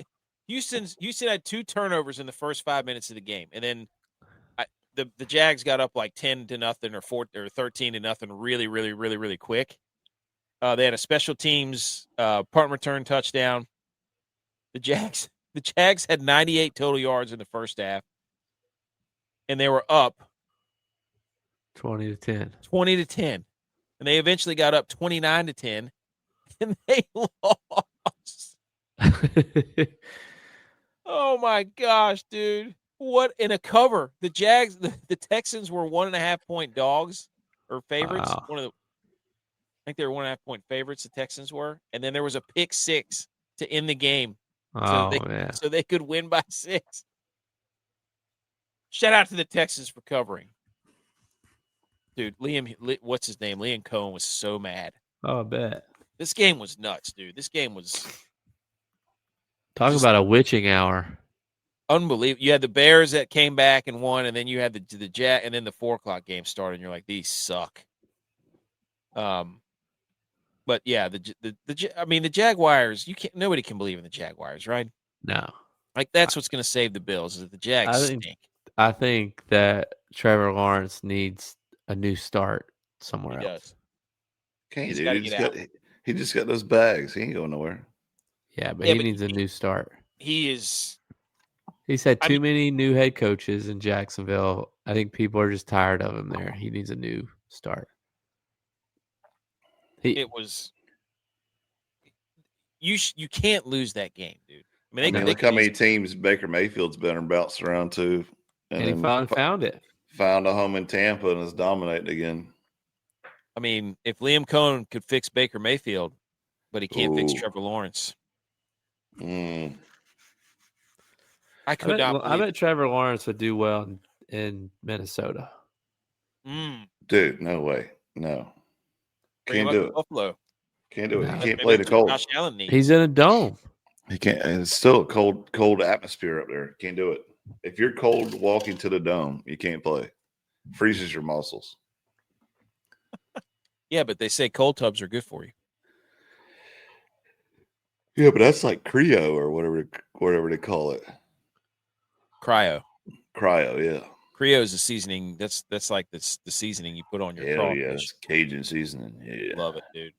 Houston had 2 turnovers in the first 5 minutes of the game, and then the Jags got up like 10-0 or 13-0 really, really, really, really quick. They had a special teams punt return touchdown. The Jags had 98 total yards in the first half, and they were up 20-10. 20-10, and they eventually got up 29-10, and they lost. Oh my gosh, dude. What in a cover. The Jags, the Texans were 1.5 point dogs or favorites. Wow. I think they were 1.5 point favorites, the Texans were. And then there was a pick 6 to end the game. So they could win by 6. Shout out to the Texans for covering. Dude, what's his name? Liam Cohen was so mad. Oh, I bet. This game was nuts, dude. This game was talking about a witching hour. Unbelievable. You had the Bears that came back and won, and then you had the Jag, and then the 4 o'clock game started, and you're like, these suck. But yeah, the Jaguars. Nobody can believe in the Jaguars, right? No. Like that's what's going to save the Bills is that the Jags stink. I think that Trevor Lawrence needs a new start somewhere else. Can't dude. He just got those bags. He ain't going nowhere. Yeah, but he needs a new start. He's had too many new head coaches in Jacksonville. I think people are just tired of him there. He needs a new start. You can't lose that game, dude. I mean, look how many teams Baker Mayfield's been bounced around to. And he finally found it. Found a home in Tampa and is dominating again. I mean, if Liam Cohen could fix Baker Mayfield, but he can't fix Trevor Lawrence. I bet Trevor Lawrence would do well in Minnesota. Dude, no way. No. Can't do it. Buffalo. Can't do it. He can't play the cold. Josh Allen needs. He's in a dome. He can't. And it's still a cold atmosphere up there. Can't do it. If you're cold walking to the dome, you can't play. Freezes your muscles. Yeah, but they say cold tubs are good for you. Yeah, but that's like cryo or whatever they call it. Cryo, yeah. Cryo is the seasoning. That's like the seasoning you put on your crawfish. Yeah, it's Cajun seasoning. Yeah, love it, dude.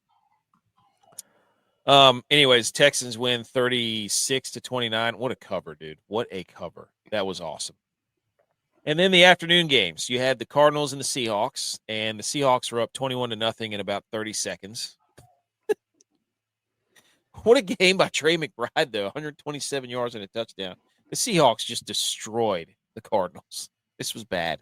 Anyways, Texans win 36-29. What a cover, dude! What a cover! That was awesome. And then the afternoon games, you had the Cardinals and the Seahawks, and the Seahawks were up 21-0 in about 30 seconds. What a game by Trey McBride, though. 127 yards and a touchdown. The Seahawks just destroyed the Cardinals. This was bad.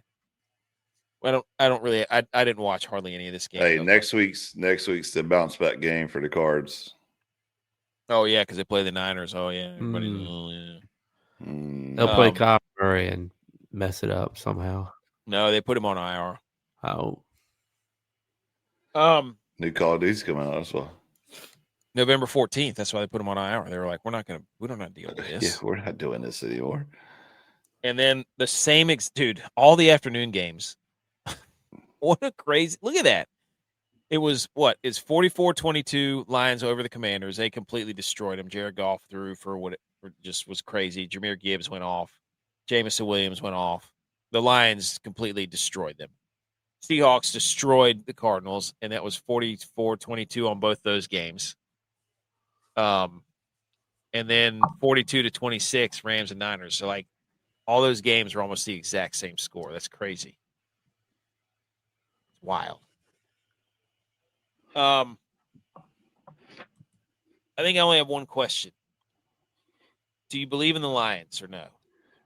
I didn't watch hardly any of this game. Hey, next week's the bounce back game for the Cards. Oh yeah, because they play the Niners. Oh yeah, They'll play Kyle Murray and mess it up somehow. No, they put him on IR. Oh. New Call of Duty's coming out as well. November 14th. That's why they put him on IR. They were like, we don't have to deal with this. Yeah, we're not doing this anymore. And then the same dude, all the afternoon games. What a crazy look at that. It was it's 44-22 Lions over the Commanders. They completely destroyed them. Jared Goff threw for what it just was crazy. Jahmyr Gibbs went off. Jameson Williams went off. The Lions completely destroyed them. Seahawks destroyed the Cardinals, and that was 44-22 on both those games. And then 42-26 Rams and Niners. So like all those games were almost the exact same score. That's crazy. It's wild. I think I only have one question. Do you believe in the Lions or no?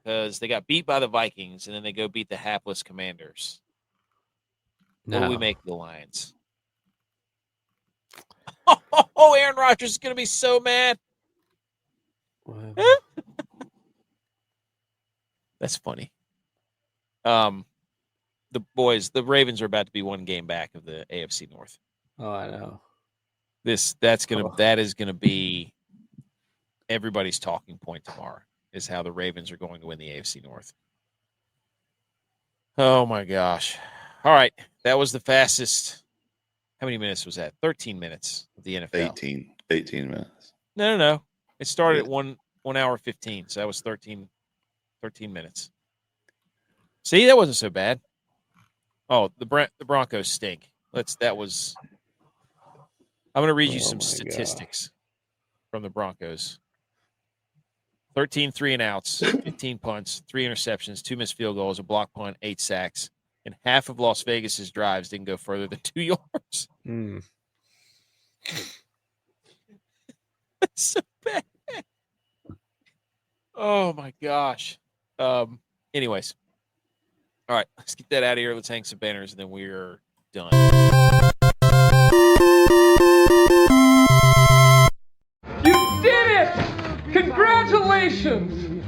Because they got beat by the Vikings and then they go beat the hapless Commanders. No. What do we make of the Lions? Oh, Aaron Rodgers is going to be so mad. That's funny. The Ravens are about to be one game back of the AFC North. Oh, I know. That is gonna be everybody's talking point tomorrow. Is how the Ravens are going to win the AFC North. Oh my gosh! All right, that was the fastest. How many minutes was that? 13 minutes of the NFL. 18 minutes. No. It started at 1 hour 15, so that was 13 minutes. See, that wasn't so bad. Oh, the Broncos stink. I'm going to read you some statistics from the Broncos. 13 3-and-outs, 15 punts, 3 interceptions, 2 missed field goals, a block punt, 8 sacks, and half of Las Vegas's drives didn't go further than 2 yards. That's so bad. Oh my gosh. Anyways. All right, let's get that out of here. Let's hang some banners, and then we're done. You did it! Congratulations!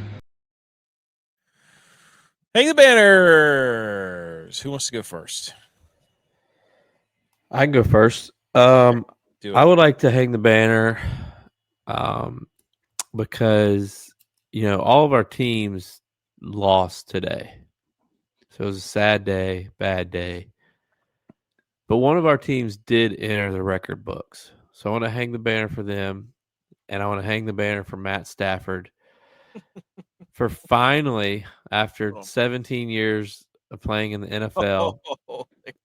Hang the banners. Who wants to go first? I can go first. I would like to hang the banner because, all of our teams lost today. So it was a sad day, bad day. But one of our teams did enter the record books. So I want to hang the banner for them, and I want to hang the banner for Matt Stafford for finally, after 17 years of playing in the NFL,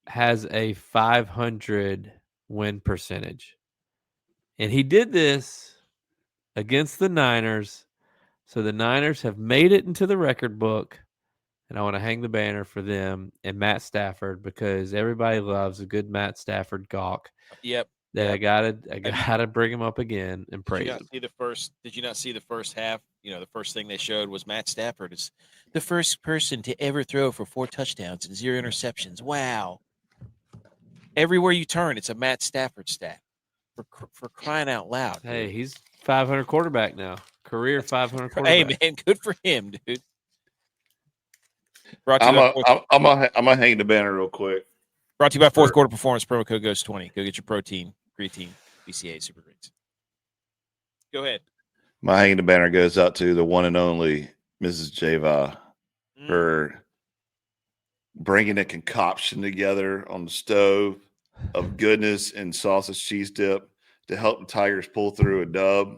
has a 500 win percentage. And he did this against the Niners. So the Niners have made it into the record book. And I want to hang the banner for them and Matt Stafford because everybody loves a good Matt Stafford gawk. Yep. I gotta bring him up again and praise him. Did you not see the first half? The first thing they showed was Matt Stafford is the first person to ever throw for 4 touchdowns and 0 interceptions. Wow. Everywhere you turn, it's a Matt Stafford stat. For crying out loud. Hey, he's 500 quarterback now. Career 500 quarterback. Hey, man, good for him, dude. I'm gonna hang the banner real quick. Brought to you by Fourth Quarter Performance. Promo code GHOST20. Go get your protein, creatine, BCA, super greens. Go ahead. My hanging the banner goes out to the one and only Mrs. Java for bringing a concoction together on the stove of goodness and sausage cheese dip to help the Tigers pull through a dub.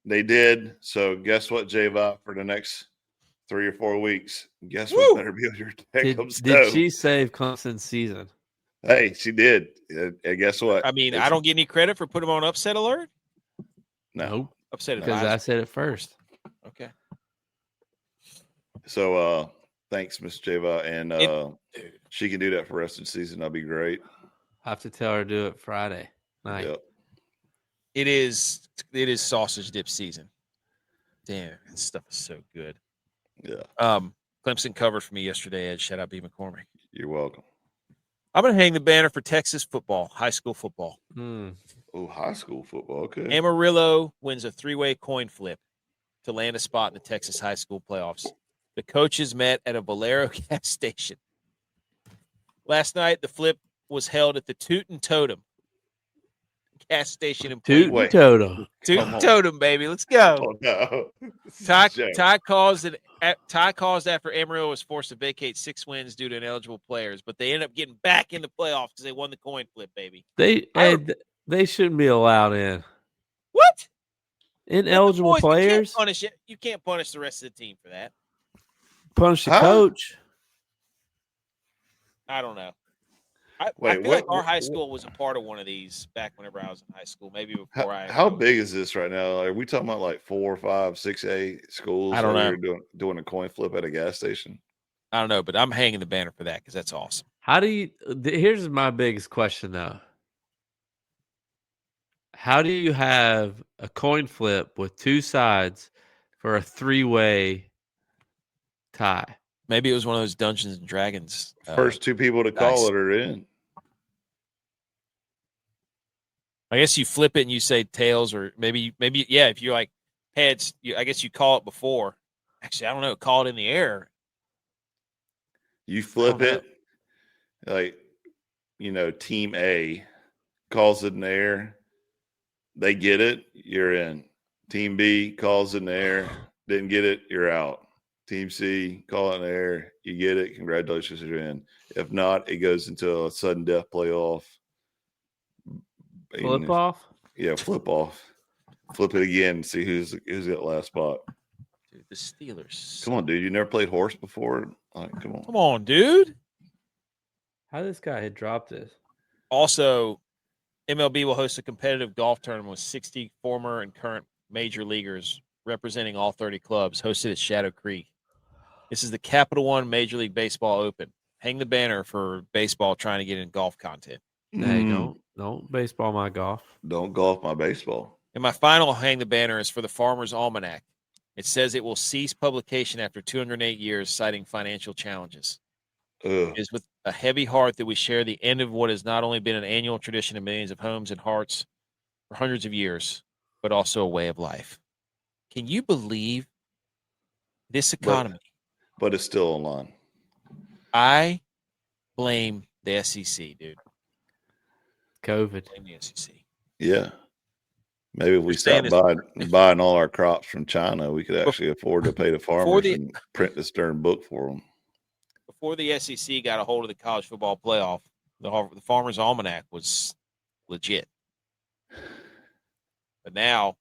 They did. So guess what, Java, for the next 3 or 4 weeks, guess what better be on your stove. Did she save Clemson's season? Hey, she did. And guess what? I mean, I don't get any credit for putting them on upset alert. No. Upset because I said it first. Okay. So thanks, Miss Java. And she can do that for the rest of the season. That'll be great. I have to tell her to do it Friday night. Yep. It is sausage dip season. Damn, this stuff is so good. Yeah. Clemson covered for me yesterday, Ed. Shout out B. McCormick. You're welcome. I'm going to hang the banner for Texas football, high school football. Oh, high school football. Okay. Amarillo wins a 3-way coin flip to land a spot in the Texas high school playoffs. The coaches met at a Valero gas station. Last night, the flip was held at the Toot and Totem gas station in Toot and Totem. Toot and Totem, baby. Let's go. Oh, no. Ty caused after Amarillo was forced to vacate 6 wins due to ineligible players, but they ended up getting back in the playoffs because they won the coin flip, baby. They shouldn't be allowed in. What? Ineligible players? You can't punish the rest of the team for that. Punish the coach. I don't know. I feel like our high school was a part of one of these back whenever I was in high school, maybe before How big is this right now? Are we talking about like 4, 5, 6A schools? I don't know. Doing a coin flip at a gas station? I don't know, but I'm hanging the banner for that because that's awesome. Here's my biggest question, though. How do you have a coin flip with 2 sides for a 3-way tie? Maybe it was one of those Dungeons and Dragons. First 2 people to call it are in. I guess you flip it and you say tails, or maybe yeah. If you're like heads, I guess you call it before. Actually, I don't know. Call it in the air. You flip it, like Team A calls it in the air. They get it, you're in. Team B calls it in the air, didn't get it, you're out. Team C, call it in the air, you get it, congratulations, you're in. If not, it goes into a sudden death playoff. Flip off? Yeah, flip off. Flip it again and see who's got last spot. Dude, the Steelers. Come on, dude. You never played horse before? Come on. Come on, dude. How this guy had dropped this? Also, MLB will host a competitive golf tournament with 60 former and current major leaguers representing all 30 clubs, hosted at Shadow Creek. This is the Capital One Major League Baseball Open. Hang the banner for baseball trying to get in golf content. Hey, don't baseball my golf. Don't golf my baseball. And my final hang the banner is for the Farmer's Almanac. It says it will cease publication after 208 years, citing financial challenges. It is with a heavy heart that we share the end of what has not only been an annual tradition in millions of homes and hearts for hundreds of years, but also a way of life. Can you believe this economy? But it's still online. I blame the SEC, dude. COVID. Blame the SEC. Yeah. Maybe if we stop buying all our crops from China, we could actually afford to pay the farmers and print this darn book for them. Before the SEC got a hold of the college football playoff, the Farmer's Almanac was legit. But now,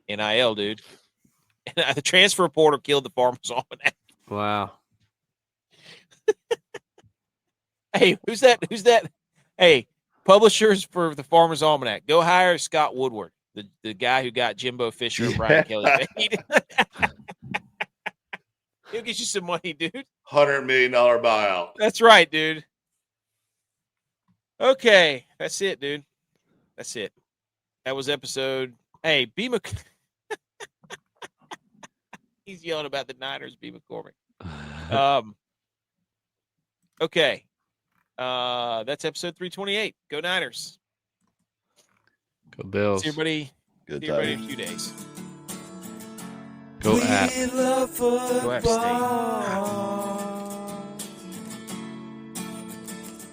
NIL, dude. The transfer portal killed the Farmer's Almanac. Wow. Hey, who's that? Hey, publishers for the Farmer's Almanac. Go hire Scott Woodward, the guy who got Jimbo Fisher and Brian Kelly paid. He'll get you some money, dude. $100 million buyout. That's right, dude. Okay, that's it, dude. That's it. That was episode. Hey, B. He's yelling about the Niners, B. McCormick. Okay. That's episode 328. Go Niners. Go Bills. See everybody. Good see everybody in a few days. Go App. Go App State.